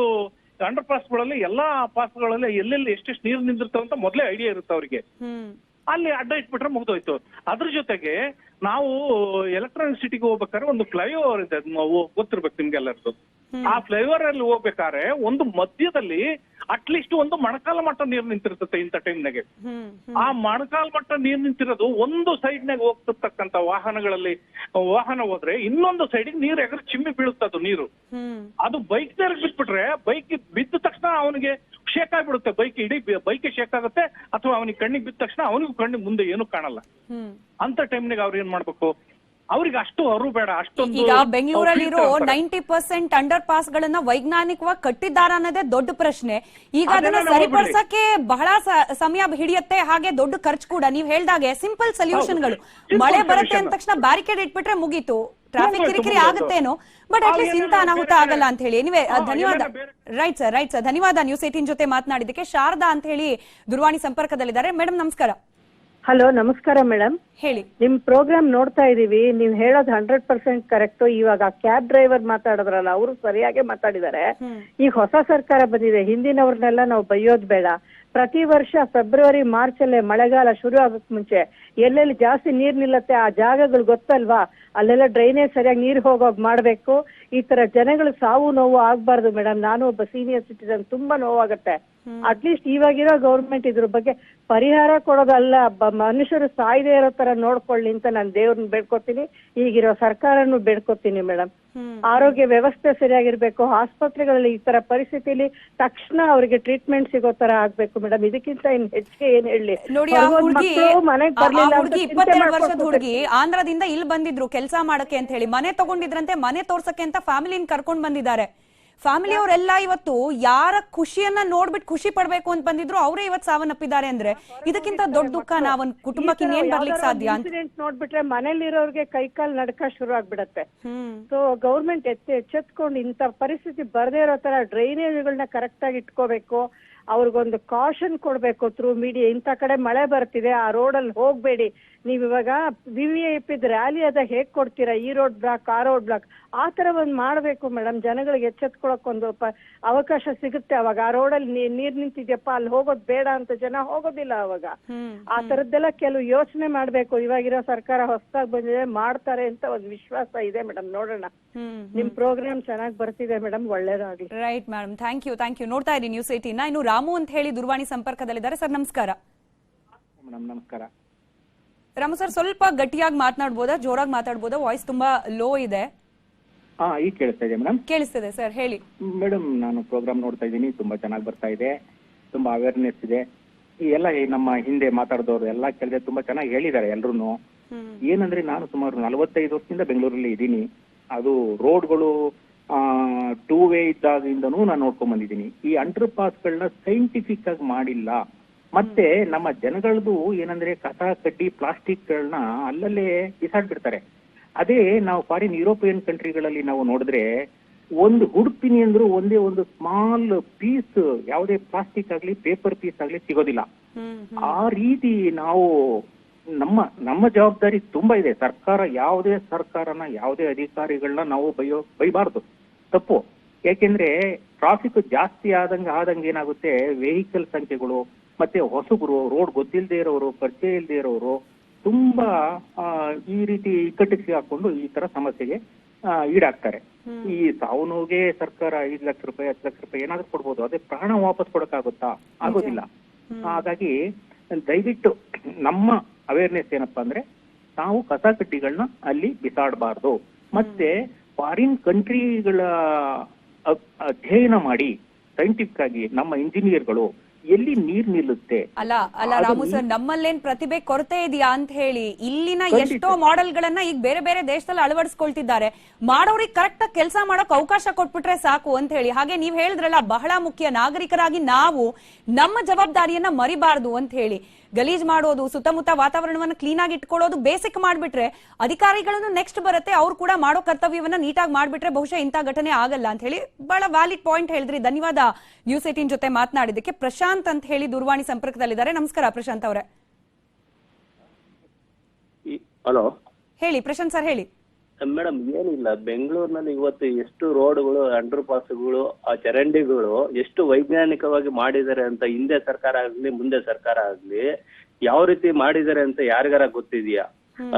ಅಂಡರ್ ಪಾಸ್ಗಳಲ್ಲಿ, ಎಲ್ಲಾ ಪಾಸ್ಗಳಲ್ಲಿ ಎಲ್ಲೆಲ್ಲಿ ಎಷ್ಟೆಷ್ಟು ನೀರು ನಿಂದಿರ್ತಾವ ಅಂತ ಮೊದಲೇ ಐಡಿಯಾ ಇರುತ್ತೆ ಅವ್ರಿಗೆ. ಅಲ್ಲಿ ಅಡ್ಡ ಇಟ್ಬಿಟ್ರೆ ಮುಗ್ದೋಯ್ತು. ಅದ್ರ ಜೊತೆಗೆ ನಾವು ಎಲೆಕ್ಟ್ರಾನಿಕ್ ಸಿಟಿಗೆ ಹೋಗ್ಬೇಕಾದ್ರೆ ಒಂದು ಫ್ಲೈಓವರ್ ಇದೆ, ಗೊತ್ತಿರ್ಬೇಕು ನಿಮ್ಗೆಲ್ಲರದು. ಆ ಫ್ಲೈಓವರ್ ಅಲ್ಲಿ ಹೋಗ್ಬೇಕಾದ್ರೆ ಒಂದು ಮಧ್ಯದಲ್ಲಿ ಅಟ್ಲೀಸ್ಟ್ ಒಂದು ಮೊಣಕಾಲ ಮಟ್ಟ ನೀರು ನಿಂತಿರ್ತದೆ ಇಂಥ ಟೈಮ್ನಾಗೆ. ಆ ಮೊಣಕಾಲ ಮಟ್ಟ ನೀರು ನಿಂತಿರೋದು ಒಂದು ಸೈಡ್ನಾಗ ಹೋಗ್ತಿರ್ತಕ್ಕಂಥ ವಾಹನ ಹೋದ್ರೆ ಇನ್ನೊಂದು ಸೈಡಿಗೆ ನೀರು ಎಗರು ಚಿಮ್ಮಿ ಬೀಳುತ್ತದು ನೀರು. ಅದು ಬೈಕ್ ನೇರ ಬಿಟ್ಬಿಟ್ರೆ, ಬೈಕ್ ಬಿದ್ದ ತಕ್ಷಣ ಅವನಿಗೆ ಶೇಕ್ ಆಗ್ಬಿಡುತ್ತೆ ಬೈಕ್, ಇಡೀ ಬೈಕ್ ಶೇಕ್ ಆಗುತ್ತೆ, ಅಥವಾ ಅವನಿಗೆ ಕಣ್ಣಿಗೆ ಬಿದ್ದ ತಕ್ಷಣ ಅವನಿಗೂ ಕಣ್ಣಿಗೆ ಮುಂದೆ ಏನು ಕಾಣಲ್ಲ. ಅಂತ ಟೈಮ್ನಾಗ ಅವ್ರು ಏನ್ ಮಾಡ್ಬೇಕು? ಅವ್ರಿಗೆ ಅಷ್ಟು ಅರು ಬೇಡ, ಅಷ್ಟೊಂದು.
ಈಗ ಬೆಂಗಳೂರಲ್ಲಿರೋ 90% ಅಂಡರ್ ಪಾಸ್ ಗಳನ್ನ ವೈಜ್ಞಾನಿಕವಾಗಿ ಕಟ್ಟಿದ್ದಾರ ಅನ್ನೋದೇ ದೊಡ್ಡ ಪ್ರಶ್ನೆ. ಈಗ ಅದನ್ನ ಸರಿಪಡಿಸಕ್ಕೆ ಬಹಳ ಸಮಯ ಹಿಡಿಯುತ್ತೆ, ಹಾಗೆ ದೊಡ್ಡ ಖರ್ಚು ಕೂಡ. ನೀವ್ ಹೇಳ್ದಾಗೆ ಸಿಂಪಲ್ ಸೊಲ್ಯೂಷನ್ಗಳು, ಮಳೆ ಬರುತ್ತೆ ಅಂದ ತಕ್ಷಣ ಬ್ಯಾರಿಕೇಡ್ ಇಟ್ಬಿಟ್ರೆ ಮುಗೀತು, ಟ್ರಾಫಿಕ್ ಕಿರಿಕಿರಿ ಆಗುತ್ತೇನೋ, ಬಟ್ ಅಟ್ಲೀಸ್ಟ್ ಇಂತ ಅನಾಹುತ ಆಗಲ್ಲ ಅಂತ ಹೇಳಿ. ನೀವೇ ಧನ್ಯವಾದ. ರೈಟ್ ಸರ್, ಧನ್ಯವಾದ ನ್ಯೂಸ್ 18 ಜೊತೆ ಮಾತನಾಡಿದಕ್ಕೆ. ಶಾರದಾ ಅಂತ ಹೇಳಿ ದೂರವಾಣಿ ಸಂಪರ್ಕದಲ್ಲಿದ್ದಾರೆ. ಮೇಡಮ್ ನಮಸ್ಕಾರ.
ಹಲೋ, ನಮಸ್ಕಾರ ಮೇಡಮ್.
ಹೇಳಿ.
ನಿಮ್ ಪ್ರೋಗ್ರಾಮ್ ನೋಡ್ತಾ ಇದೀವಿ, ನೀವ್ ಹೇಳೋದು 100% ಕರೆಕ್ಟ್. ಇವಾಗ ಕ್ಯಾಬ್ ಡ್ರೈವರ್ ಮಾತಾಡಿದ್ರಲ್ಲ, ಅವರು ಸರಿಯಾಗಿ ಮಾತಾಡಿದ್ದಾರೆ. ಈಗ ಹೊಸ ಸರ್ಕಾರ ಬಂದಿದೆ, ಹಿಂದಿನವ್ರನ್ನೆಲ್ಲ ನಾವು ಬೈಯೋದ್ ಬೇಡ. ಪ್ರತಿ ವರ್ಷ ಫೆಬ್ರವರಿ ಮಾರ್ಚ್ ಅಲ್ಲೇ ಮಳೆಗಾಲ ಶುರು ಆಗಕ್ ಮುಂಚೆ ಎಲ್ಲೆಲ್ಲಿ ಜಾಸ್ತಿ ನೀರ್ ನಿಲ್ಲತ್ತೆ ಆ ಜಾಗಗಳು ಗೊತ್ತಲ್ವಾ, ಅಲ್ಲೆಲ್ಲ ಡ್ರೈನೇಜ್ ಸರಿಯಾಗಿ ನೀರ್ ಹೋಗೋಗ್ ಮಾಡ್ಬೇಕು. ಈ ತರ ಜನಗಳು ಸಾವು ನೋವು ಆಗ್ಬಾರ್ದು ಮೇಡಮ್. ನಾನು ಒಬ್ಬ ಸೀನಿಯರ್ ಸಿಟಿಸನ್, ತುಂಬಾ ನೋವಾಗತ್ತೆ. ಅಟ್ಲೀಸ್ಟ್ ಇವಾಗಿರೋ ಗೌರ್ಮೆಂಟ್ ಇದ್ರ ಬಗ್ಗೆ ಪರಿಹಾರ ಕೊಡೋದಲ್ಲ, ಮನುಷ್ಯರು ಸಾಯ್ದೇ ಇರೋ ತರ ನೋಡ್ಕೊಳ್ಳಿ ಅಂತ ನಾನು ದೇವ್ರನ್ನ ಬೇಡ್ಕೊತೀನಿ, ಈಗಿರೋ ಸರ್ಕಾರನು ಬೇಡ್ಕೊತೀನಿ ಮೇಡಮ್. ಆರೋಗ್ಯ ವ್ಯವಸ್ಥೆ ಸರಿಯಾಗಿರ್ಬೇಕು, ಆಸ್ಪತ್ರೆಗಳಲ್ಲಿ ಈ ತರ ಪರಿಸ್ಥಿತಿಲಿ ತಕ್ಷಣ ಅವರಿಗೆ ಟ್ರೀಟ್ಮೆಂಟ್ ಸಿಗೋ ತರ ಆಗ್ಬೇಕು ಮೇಡಮ್. ಇದಕ್ಕಿಂತ ಇನ್ ಹೆಚ್ಚಿಗೆ ಏನ್ ಹೇಳಿ
ನೋಡಿ, ಆ ಹುಡುಗಿ 22 ವರ್ಷದ ಹುಡುಗಿ ಆಂಧ್ರದಿಂದ ಇಲ್ಲಿ ಬಂದಿದ್ರು ಕೆಲಸ ಮಾಡಕ್ಕೆ ಅಂತ ಹೇಳಿ, ಮನೆ ತಗೊಂಡಿದ್ರಂತೆ, ಮನೆ ತೋರ್ಸಕ್ಕೆ ಅಂತ ಫ್ಯಾಮಿಲಿನ ಕರ್ಕೊಂಡ್ ಬಂದಿದ್ದಾರೆ. ಫ್ಯಾಮಿಲಿ ಅವರೆಲ್ಲ ಇವತ್ತು ಯಾರ ಖುಷಿಯನ್ನ ನೋಡ್ಬಿಟ್ಟು ಖುಷಿ ಪಡ್ಬೇಕು ಅಂತ ಬಂದಿದ್ರು, ಅವರೇ ಇವತ್ತು ಸಾವನ್ನಪ್ಪಿದ್ದಾರೆ ಅಂದ್ರೆ ಇದಕ್ಕಿಂತ ದೊಡ್ಡ ದುಃಖ ನಾವ್ ಕುಟುಂಬಕ್ಕೆ ಇನ್ನೇನ್ ಬರ್ಲಿಕ್ಕೆ ಸಾಧ್ಯ ಅಂತ
ನೋಡ್ಬಿಟ್ರೆ ಮನೇಲಿರೋರ್ಗೆ ಕೈಕಾಲ್ ನಡ್ಕ ಶುರು ಆಗ್ಬಿಡತ್ತೆ. ಸೊ ಗೌರ್ಮೆಂಟ್ ಎಚ್ಚೆತ್ಕೊಂಡು ಇಂತ ಪರಿಸ್ಥಿತಿ ಬರ್ದೇ ಇರೋ ತರ ಡ್ರೈನೇಜ್ಗಳನ್ನ ಕರೆಕ್ಟ್ ಆಗಿ ಇಟ್ಕೋಬೇಕು. ಅವ್ರಿಗೊಂದು ಕಾಷನ್ ಕೊಡ್ಬೇಕು ಥ್ರೂ ಮೀಡಿಯಾ, ಇಂಥ ಕಡೆ ಮಳೆ ಬರ್ತಿದೆ, ಆ ರೋಡಲ್ಲಿ ಹೋಗ್ಬೇಡಿ. ನೀವ್ ಇವಾಗ VVIP ರ್ಯಾಲಿ ಅದ ಹೇಗ್ ಕೊಡ್ತೀರಾ, ಈ ರೋಡ್ ಬ್ಲಾಕ್ ಆ ರೋಡ್ ಬ್ಲಾಕ್, ಆ ತರ ಒಂದ್ ಮಾಡ್ಬೇಕು ಮೇಡಮ್. ಜನಗಳಿಗೆ ಎಚ್ಚೆತ್ಕೊಳಕ್ ಒಂದು ಅವಕಾಶ ಸಿಗುತ್ತೆ. ಅವಾಗ ಆ ರೋಡಲ್ಲಿ ನೀರ್ ನಿಂತಿದ್ಯಪ್ಪ, ಅಲ್ಲಿ ಹೋಗೋದ್ ಬೇಡ ಅಂತ ಜನ ಹೋಗೋದಿಲ್ಲ. ಅವಾಗ ಆ ತರದ್ದೆಲ್ಲ ಕೆಲವು ಯೋಚನೆ ಮಾಡ್ಬೇಕು. ಇವಾಗಿರೋ ಸರ್ಕಾರ ಹೊಸದಾಗಿ ಬಂದಿದೆ, ಮಾಡ್ತಾರೆ ಅಂತ ಒಂದ್ ವಿಶ್ವಾಸ ಇದೆ ಮೇಡಮ್. ನೋಡೋಣ. ನಿಮ್ ಪ್ರೋಗ್ರಾಮ್ ಚೆನ್ನಾಗಿ ಬರ್ತಿದೆ ಮೇಡಮ್, ಒಳ್ಳೇದಾಗ್ಲಿ.
Right madam, thank you. ನೋಡ್ತಾ ಇದ್ದೀನಿ ನ್ಯೂಸ್ 18. ಇನ್ನು ರಾಮು ಅಂತ ಹೇಳಿ ದೂರವಾಣಿ ಸಂಪರ್ಕದಲ್ಲಿದ್ದಾರೆ. ಸರ್ ನಮಸ್ಕಾರ.
ನಮಸ್ಕಾರ.
ರಾಮು ಸರ್, ಸ್ವಲ್ಪ ಗಟ್ಟಿಯಾಗಿ ಮಾತನಾಡಬಹುದಾ, ಜೋರಾಗಿ ಮಾತಾಡಬಹುದಾ? ವಾಯ್ಸ್ ತುಂಬಾ ಲೋ ಇದೆ.
ಈಗ ಕೇಳಿಸ್ತಾ ಇದೆ ಮೇಡಮ್?
ಕೇಳಿಸ್ತಿದೆ ಸರ್, ಹೇಳಿ.
ಮೇಡಮ್, ನಾನು ಪ್ರೋಗ್ರಾಮ್ ನೋಡ್ತಾ ಇದ್ದೀನಿ, ತುಂಬಾ ಚೆನ್ನಾಗಿ ಬರ್ತಾ ಇದೆ, ತುಂಬಾ ಅವೇರ್ನೆಸ್ ಇದೆ. ಈ ಎಲ್ಲ ನಮ್ಮ ಹಿಂದೆ ಮಾತಾಡಿದವರು ಎಲ್ಲ ಕೇಳಿದ್ರೆ ತುಂಬಾ ಚೆನ್ನಾಗಿ ಹೇಳಿದ್ದಾರೆ ಎಲ್ರು. ಏನಂದ್ರೆ ನಾನು ಸುಮಾರು 45 ವರ್ಷದಿಂದ ಬೆಂಗಳೂರಲ್ಲಿ ಇದ್ದೀನಿ. ಅದು ರೋಡ್ಗಳು 2 ವೇ ಇದ್ದಾಗಿಂದನೂ ನಾನು ನೋಡ್ಕೊಂಡ್ ಬಂದಿದ್ದೀನಿ. ಈ ಅಂಡರ್ ಪಾಸ್ಗಳನ್ನ ಸೈಂಟಿಫಿಕ್ ಆಗಿ ಮಾಡಿಲ್ಲ. ಮತ್ತೆ ನಮ್ಮ ಜನಗಳದು ಏನಂದ್ರೆ ಕಸ ಕಡ್ಡಿ ಪ್ಲಾಸ್ಟಿಕ್ಗಳನ್ನ ಅಲ್ಲಲ್ಲೇ ಬಿಸಾಡ್ಬಿಡ್ತಾರೆ. ಅದೇ ನಾವು ಫಾರಿನ್ ಯುರೋಪಿಯನ್ ಕಂಟ್ರಿಗಳಲ್ಲಿ ನಾವು ನೋಡಿದ್ರೆ ಒಂದು ಹುಡುಕ್ತೀನಿ ಅಂದ್ರೂ ಒಂದೇ ಒಂದು ಸ್ಮಾಲ್ ಪೀಸ್, ಯಾವುದೇ ಪ್ಲಾಸ್ಟಿಕ್ ಆಗ್ಲಿ ಪೇಪರ್ ಪೀಸ್ ಆಗ್ಲಿ ಸಿಗೋದಿಲ್ಲ. ಆ ರೀತಿ ನಾವು ನಮ್ಮ ಜವಾಬ್ದಾರಿ ತುಂಬಾ ಇದೆ. ಸರ್ಕಾರ ಯಾವುದೇ ಸರ್ಕಾರನ ಯಾವುದೇ ಅಧಿಕಾರಿಗಳನ್ನ ನಾವು ಬೈಬಾರ್ದು, ತಪ್ಪು. ಯಾಕೆಂದ್ರೆ ಟ್ರಾಫಿಕ್ ಜಾಸ್ತಿ ಆದಂಗೆ ಏನಾಗುತ್ತೆ, ವೆಹಿಕಲ್ ಸಂಖ್ಯೆಗಳು ಮತ್ತೆ ಹೊಸಬರು, ರೋಡ್ ಗೊತ್ತಿಲ್ಲದೆ ಇರೋರು, ಪರಿಚಯ ಇಲ್ಲದೆ ಇರೋರು ತುಂಬಾ ಈ ರೀತಿ ಇಕ್ಕಟ್ಟಿಗೆ ಹಾಕೊಂಡು ಈ ತರ ಸಮಸ್ಯೆಗೆ ಈಡಾಗ್ತಾರೆ. ಈ ಸಾವು ನೋವಿಗೆ ಸರ್ಕಾರ 5 ಲಕ್ಷ ರೂಪಾಯಿ 10 ಲಕ್ಷ ರೂಪಾಯಿ ಏನಾದ್ರೂ ಕೊಡ್ಬೋದು, ಅದೇ ಪ್ರಾಣ ವಾಪಸ್ ಕೊಡಕ್ಕಾಗುತ್ತಾ? ಆಗೋದಿಲ್ಲ. ಹಾಗಾಗಿ ದಯವಿಟ್ಟು ನಮ್ಮ ಅವೇರ್ನೆಸ್ ಏನಪ್ಪಾ ಅಂದ್ರೆ, ನಾವು ಕಸ ಕಡ್ಡಿಗಳನ್ನ ಅಲ್ಲಿ ಬಿಸಾಡಬಾರ್ದು. ಮತ್ತೆ ಫಾರಿನ್ ಕಂಟ್ರಿಗಳ ಅಧ್ಯಯನ ಮಾಡಿ ಸೈಂಟಿಫಿಕ್ ಆಗಿ ನಮ್ಮ ಇಂಜಿನಿಯರ್ಗಳು ಎಲ್ಲಿ ನೀರ್ ನಿಲ್ಲುತ್ತೆ.
ಅಲ್ಲ ರಾಮು ಸರ್, ನಮ್ಮಲ್ಲೇನ್ ಪ್ರತಿಭೆ ಕೊರತೆ ಇದೆಯಾ ಅಂತ ಹೇಳಿ ಇಲ್ಲಿನ ಎಷ್ಟೋ ಮಾಡೆಲ್ ಗಳನ್ನ ಈಗ ಬೇರೆ ಬೇರೆ ದೇಶದಲ್ಲಿ ಅಳವಡಿಸ್ಕೊಳ್ತಿದ್ದಾರೆ. ಮಾಡೋರಿಗೆ ಕರೆಕ್ಟ್ ಆಗಿ ಕೆಲಸ ಮಾಡಕ್ ಅವಕಾಶ ಕೊಟ್ಬಿಟ್ರೆ ಸಾಕು ಅಂತ ಹೇಳಿ. ಹಾಗೆ ನೀವ್ ಹೇಳಿದ್ರಲ್ಲ, ಬಹಳ ಮುಖ್ಯ, ನಾಗರಿಕರಾಗಿ ನಾವು ನಮ್ಮ ಜವಾಬ್ದಾರಿಯನ್ನ ಮರಿಬಾರ್ದು ಅಂತ ಹೇಳಿ. ಗಲೀಜ್ ಮಾಡೋದು, ಸುತ್ತಮುತ್ತ ವಾತಾವರಣವನ್ನ ಕ್ಲೀನ್ ಆಗಿ ಇಟ್ಕೊಳ್ಳೋದು ಬೇಸಿಕ್ ಮಾಡ್ಬಿಟ್ರೆ ಅಧಿಕಾರಿಗಳನ್ನು ನೆಕ್ಸ್ಟ್ ಬರುತ್ತೆ, ಅವ್ರು ಕೂಡ ಮಾಡೋ ಕರ್ತವ್ಯವನ್ನ ನೀಟಾಗಿ ಮಾಡ್ಬಿಟ್ರೆ ಬಹುಶಃ ಇಂಥ ಘಟನೆ ಆಗಲ್ಲ ಅಂತ ಹೇಳಿ ಬಹಳ ವ್ಯಾಲಿಡ್ ಪಾಯಿಂಟ್ ಹೇಳಿದ್ರಿ. ಧನ್ಯವಾದ ನ್ಯೂಸ್ 18 ಜೊತೆ ಮಾತನಾಡಿದಕ್ಕೆ. ಪ್ರಶಾಂತ್ ಅಂತ ಹೇಳಿ ದೂರವಾಣಿ ಸಂಪರ್ಕದಲ್ಲಿದ್ದಾರೆ. ನಮಸ್ಕಾರ ಪ್ರಶಾಂತ್ ಅವರೇ.
ಹಲೋ,
ಹೇಳಿ ಪ್ರಶಾಂತ್ ಸರ್, ಹೇಳಿ.
ಮೇಡಮ್, ಏನಿಲ್ಲ, ಬೆಂಗಳೂರಿನಲ್ಲಿ ಇವತ್ತು ಎಷ್ಟು ರೋಡ್ಗಳು, ಅಂಡರ್ ಪಾಸ್ಗಳು, ಆ ಚರಂಡಿಗಳು ಎಷ್ಟು ವೈಜ್ಞಾನಿಕವಾಗಿ ಮಾಡಿದ್ದಾರೆ ಅಂತ ಹಿಂದೆ ಸರ್ಕಾರ ಆಗ್ಲಿ ಮುಂದೆ ಸರ್ಕಾರ ಆಗ್ಲಿ ಯಾವ ರೀತಿ ಮಾಡಿದ್ದಾರೆ ಅಂತ ಯಾರಿಗಾರ ಗೊತ್ತಿದ್ಯಾ?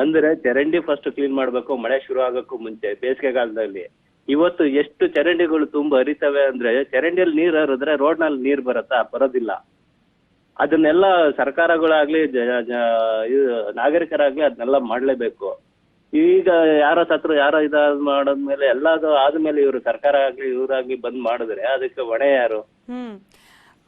ಅಂದ್ರೆ ಚರಂಡಿ ಫಸ್ಟ್ ಕ್ಲೀನ್ ಮಾಡ್ಬೇಕು ಮಳೆ ಶುರು ಆಗಕ್ಕೂ ಮುಂಚೆ, ಬೇಸಿಗೆಗಾಲದಲ್ಲಿ. ಇವತ್ತು ಎಷ್ಟು ಚರಂಡಿಗಳು ತುಂಬಾ ಹರಿತವೆ ಅಂದ್ರೆ, ಚರಂಡಿಯಲ್ಲಿ ನೀರ್ ಹರಿದ್ರೆ ರೋಡ್ ನಲ್ಲಿ ನೀರ್ ಬರೋದಿಲ್ಲ. ಅದನ್ನೆಲ್ಲ ಸರ್ಕಾರಗಳಾಗ್ಲಿ ನಾಗರಿಕರಾಗ್ಲಿ ಅದನ್ನೆಲ್ಲ ಮಾಡ್ಲೇಬೇಕು. ಈಗ ಯಾರೋ ಸತ್ರು ಯಾರೋ ಮಾಡಾದ್ಮೇಲೆ ಎಲ್ಲಾದ್ರು ಆದ್ಮೇಲೆ ಇವ್ರು ಸರ್ಕಾರ ಆಗ್ಲಿ ಇವರಾಗ್ಲಿ ಬಂದ್ ಮಾಡಿದ್ರೆ ಅದಕ್ಕೆ ಹೊಣೆ ಯಾರು?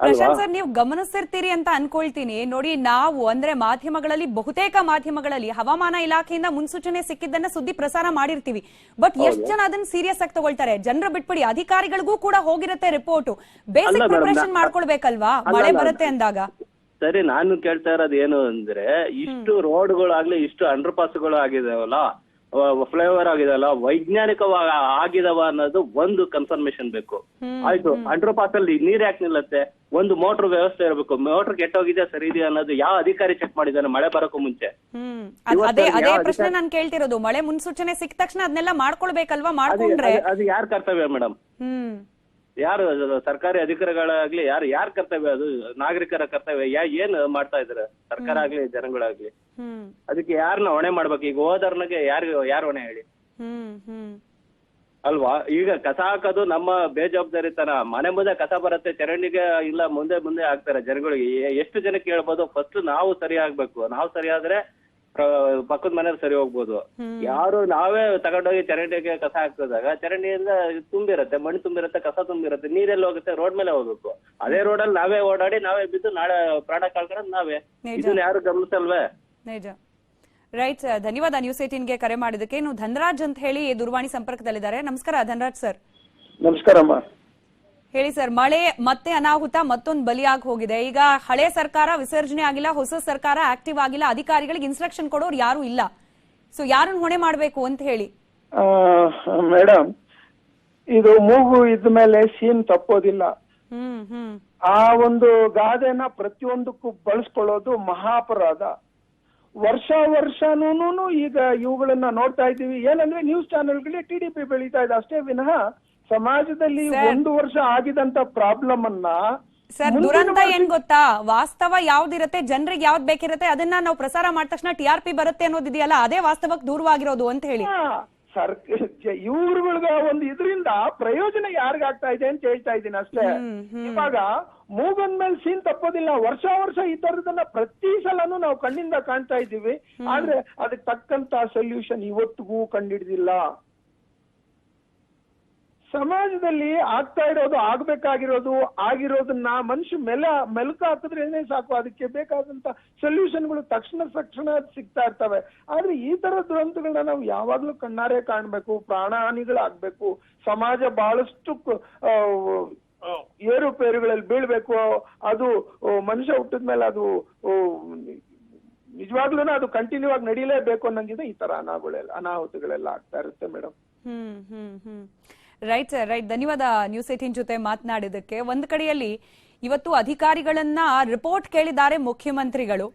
ಪ್ರಶಾಂತ್ ಸರ್, ನೀವು ಗಮನಿಸಿರ್ತೀರಿ ಅಂತ ಅನ್ಕೊಳ್ತೀನಿ. ನೋಡಿ, ನಾವು ಅಂದ್ರೆ ಮಾಧ್ಯಮಗಳಲ್ಲಿ, ಬಹುತೇಕ ಮಾಧ್ಯಮಗಳಲ್ಲಿ ಹವಾಮಾನ ಇಲಾಖೆಯಿಂದ ಮುನ್ಸೂಚನೆ ಸಿಕ್ಕಿದ್ದನ್ನ ಸುದ್ದಿ ಪ್ರಸಾರ ಮಾಡಿರ್ತೀವಿ. ಬಟ್ ಎಷ್ಟ್ ಜನ ಅದನ್ನ ಸೀರಿಯಸ್ ಆಗಿ ತಗೊಳ್ತಾರೆ? ಜನರು ಬಿಟ್ಬಿಡಿ, ಅಧಿಕಾರಿಗಳಿಗೂ ಕೂಡ ಹೋಗಿರುತ್ತೆ ರಿಪೋರ್ಟ್. ಬೇಸಿಕ್ ಪ್ರಿಪರೇಷನ್ ಮಾಡ್ಕೊಳ್ಬೇಕಲ್ವಾ ಮಳೆ ಬರುತ್ತೆ ಅಂದಾಗ?
ಸರಿ, ನಾನು ಕೇಳ್ತಾ ಇರೋದು ಏನು ಅಂದ್ರೆ, ಇಷ್ಟು ರೋಡ್ಗಳಾಗ್ಲಿ, ಇಷ್ಟು ಅಂಡರ್ ಪಾಸ್ಗಳು ಆಗಿದಾವಲ್ಲ, ಫ್ಲೈಓವರ್ ಆಗಿದಲ್ಲ, ವೈಜ್ಞಾನಿಕವಾಗಿ ಆಗಿದವ ಅನ್ನೋದು ಒಂದು ಕನ್ಫರ್ಮೇಶನ್ ಬೇಕು. ಆಯ್ತು, ಅಂಡರ್ ಪಾಸ್ ಅಲ್ಲಿ ನೀರ್ ಯಾಕೆ ನಿಲ್ಲತ್ತೆ? ಒಂದು ಮೋಟರ್ ವ್ಯವಸ್ಥೆ ಇರಬೇಕು. ಮೋಟರ್ ಕೆಟ್ಟೋಗಿದೆ ಸರಿ ಇದೆಯಾ ಅನ್ನೋದು ಯಾವ ಅಧಿಕಾರಿ ಚೆಕ್ ಮಾಡಿದಾನೆ ಮಳೆ ಬರೋಕ್ಕೂ ಮುಂಚೆ?
ಅದೇ ಪ್ರಶ್ನೆ ನಾನು ಕೇಳ್ತಿರೋದು. ಮಳೆ ಮುನ್ಸೂಚನೆ ಸಿಕ್ಕ ತಕ್ಷಣ ಅದನ್ನೆಲ್ಲ ಮಾಡ್ಕೊಳ್ಬೇಕಲ್ವಾ? ಮಾಡ್ಕೊಂಡ್ರೆ
ಅದು ಯಾರ ಕರ್ತವ್ಯ ಮೇಡಮ್? ಯಾರು ಸರ್ಕಾರಿ ಅಧಿಕಾರಿಗಳಾಗ್ಲಿ, ಯಾರ ಕರ್ತವ್ಯ ಅದು? ನಾಗರಿಕರ ಕರ್ತವ್ಯ. ಏನ್ ಮಾಡ್ತಾ ಇದಾರೆ ಸರ್ಕಾರ ಆಗ್ಲಿ ಜನಗಳಾಗ್ಲಿ? ಅದಕ್ಕೆ ಯಾರನ್ನ ಹೊಣೆ ಮಾಡ್ಬೇಕು? ಈಗ ಹೋದರ್ನಾಗೆ ಯಾರು ಹೊಣೆ ಹೇಳಿ ಅಲ್ವಾ? ಈಗ ಕಸ ಹಾಕೋದು ನಮ್ಮ ಬೇಜವಾಬ್ದಾರಿತನ. ಮನೆ ಮುಂದೆ ಕಸ ಬರುತ್ತೆ, ಚರಂಡಿಗೆ ಇಲ್ಲ ಮುಂದೆ ಹಾಕ್ತಾರೆ ಜನಗಳಿಗೆ. ಎಷ್ಟು ಜನಕ್ಕೆ ಹೇಳ್ಬೋದು? ಫಸ್ಟ್ ನಾವು ಸರಿ ಆಗ್ಬೇಕು. ನಾವು ಸರಿ ಆದ್ರೆ ಪಕ್ಕದ ಮನೇಲಿ ಸರಿ ಹೋಗ್ಬೋದು. ಯಾರು ನಾವೇ ತಗೊಂಡೋಗಿ ಚರಂಡಿಗೆ ಕಸ ಹಾಕಿದಾಗ ಚರಂಡಿಯಿಂದ ತುಂಬಿರುತ್ತೆ, ಮಣ್ಣು ತುಂಬಿರುತ್ತೆ, ಕಸ ತುಂಬಿರುತ್ತೆ, ನೀರೆಲ್ಲ ಹೋಗುತ್ತೆ, ರೋಡ್ ಮೇಲೆ ಹೋಗ್ಬೇಕು. ಅದೇ ರೋಡಲ್ಲಿ ನಾವೇ ಓಡಾಡಿ ನಾವೇ ಬಿದ್ದು ನಾಳೆ ಪ್ರಾಣ ಕಳ್ಕೊಳ್ಳೋದು ನಾವೇ. ಇದನ್ನ ಯಾರು ಗಮನಿಸಲ್ವೇ?
ನಿಜ. ರೈಟ್ ಸರ್, ಧನ್ಯವಾದ ನ್ಯೂಸ್ 18ಗೆ ಕರೆ ಮಾಡಿದಕ್ಕೆ. ಇನ್ನು ಧನರಾಜ್ ಅಂತ ಹೇಳಿ ದೂರವಾಣಿ ಸಂಪರ್ಕದಲ್ಲಿದ್ದಾರೆ. ನಮಸ್ಕಾರ ಧನರಾಜ್ ಸರ್.
ನಮಸ್ಕಾರಮ್ಮ.
ಹೇಳಿ ಸರ್, ಮಳೆ ಮತ್ತೆ ಅನಾಹುತ ಮತ್ತೊಂದು ಬಲಿಯಾಗಿ ಹೋಗಿದೆ. ಈಗ ಹಳೆ ಸರ್ಕಾರ ವಿಸರ್ಜನೆ ಆಗಿಲ್ಲ, ಹೊಸ ಸರ್ಕಾರ ಆಕ್ಟಿವ್ ಆಗಿಲ್ಲ, ಅಧಿಕಾರಿಗಳಿಗೆ ಇನ್ಸ್ಟ್ರಕ್ಷನ್ ಕೊಡೋರು ಯಾರು ಇಲ್ಲ. ಸೊ ಯಾರನ್ನ ಹೊಣೆ ಮಾಡ್ಬೇಕು ಅಂತ ಹೇಳಿ?
ಮೇಡಮ್, ಇದು ಮೂಗು ಇದ್ದ ಮೇಲೆ ಸೀನ್ ತಪ್ಪೋದಿಲ್ಲ. ಆ ಒಂದು ಗಾದೆನ ಪ್ರತಿಯೊಂದಕ್ಕೂ ಬಳಸ್ಕೊಳ್ಳೋದು ಮಹಾಪರಾಧ. ವರ್ಷನೂ ಈಗ ಇವುಗಳನ್ನ ನೋಡ್ತಾ ಇದ್ದೀವಿ. ಏನಂದ್ರೆ ನ್ಯೂಸ್ ಚಾನೆಲ್ಗಳಿಗೆ TDP ಬೆಳೀತಾ ಇದೆ ಅಷ್ಟೇ ವಿನಃ ಸಮಾಜದಲ್ಲಿ 1 ವರ್ಷ ಆಗಿದಂತ ಪ್ರಾಬ್ಲಮ್ ಅನ್ನ
ಸರ್, ದುರಂತ ಏನ್ ಗೊತ್ತಾ? ವಾಸ್ತವ ಯಾವ್ದಿರತ್ತೆ, ಜನರಿಗೆ ಯಾವ್ದು ಬೇಕಿರತ್ತೆ ಅದನ್ನ ನಾವು ಪ್ರಸಾರ ಮಾಡಿದ ತಕ್ಷಣ TRP ಬರುತ್ತೆ ಅನ್ನೋದಿದೆಯಲ್ಲ, ಅದೇ ವಾಸ್ತವಕ್ಕೆ ದೂರವಾಗಿರೋದು ಅಂತ ಹೇಳಿ.
ಇವ್ರುಗಳಿಗೆ ಒಂದು ಇದರಿಂದ ಪ್ರಯೋಜನ ಯಾರಿಗಾಗ್ತಾ ಇದೆ ಅಂತ ಹೇಳ್ತಾ ಇದ್ದೀನಿ ಅಷ್ಟೇ. ಇವಾಗ ಮೂಗನ್ ಮೇಲೆ ಸೀನ್ ತಪ್ಪೋದಿಲ್ಲ. ವರ್ಷ ಈ ತರದನ್ನ ಪ್ರತಿ ಸಲನೂ ನಾವು ಕಣ್ಣಿಂದ ಕಾಣ್ತಾ ಇದ್ದೀವಿ. ಆದ್ರೆ ಅದಕ್ಕೆ ತಕ್ಕಂತ ಸೊಲ್ಯೂಷನ್ ಇವತ್ತಿಗೂ ಕಂಡಿಡ್ದಿಲ್ಲ. ಸಮಾಜದಲ್ಲಿ ಆಗ್ತಾ ಇರೋದು, ಆಗ್ಬೇಕಾಗಿರೋದು, ಆಗಿರೋದನ್ನ ಮನುಷ್ಯ ಮೆಲುಕು ಹಾಕಿದ್ರೇನೆ ಸಾಕು. ಅದಕ್ಕೆ ಬೇಕಾದಂತ ಸೊಲ್ಯೂಷನ್ಗಳು ತಕ್ಷಣ ಸಿಗ್ತಾ ಇರ್ತವೆ. ಆದ್ರೆ ಈ ತರ ದುರಂತಗಳನ್ನ ನಾವು ಯಾವಾಗ್ಲೂ ಕಣ್ಣಾರೆ ಕಾಣ್ಬೇಕು. ಪ್ರಾಣಹಾನಿಗಳಾಗ್ಬೇಕು. ಸಮಾಜ ಬಹಳಷ್ಟು ಏರುಪೇರುಗಳಲ್ಲಿ ಬೀಳ್ಬೇಕು. ಅದು ಮನುಷ್ಯ ಹುಟ್ಟಿದ ಮೇಲೆ ಅದು ನಿಜವಾಗ್ಲೂ ಅದು ಕಂಟಿನ್ಯೂ ಆಗಿ ನಡೀಲೇಬೇಕು ಅನ್ನಂಗಿದೆ. ಈ ತರ ಅನಾಹುತಗಳೆಲ್ಲ ಆಗ್ತಾ ಇರುತ್ತೆ ಮೇಡಮ್.
Right sir, right. ಧನ್ಯವಾದ ನ್ಯೂಸ್ 18 ಜೊತೆ ಮಾತನಾಡಿದಕ್ಕೆ. ಒಂದು ಕಡೆಯಲ್ಲಿ ಇವತ್ತು ಅಧಿಕಾರಿಗಳನ್ನ ರಿಪೋರ್ಟ್ ಕೇಳಿದ್ದಾರೆ ಮುಖ್ಯಮಂತ್ರಿಗಳು.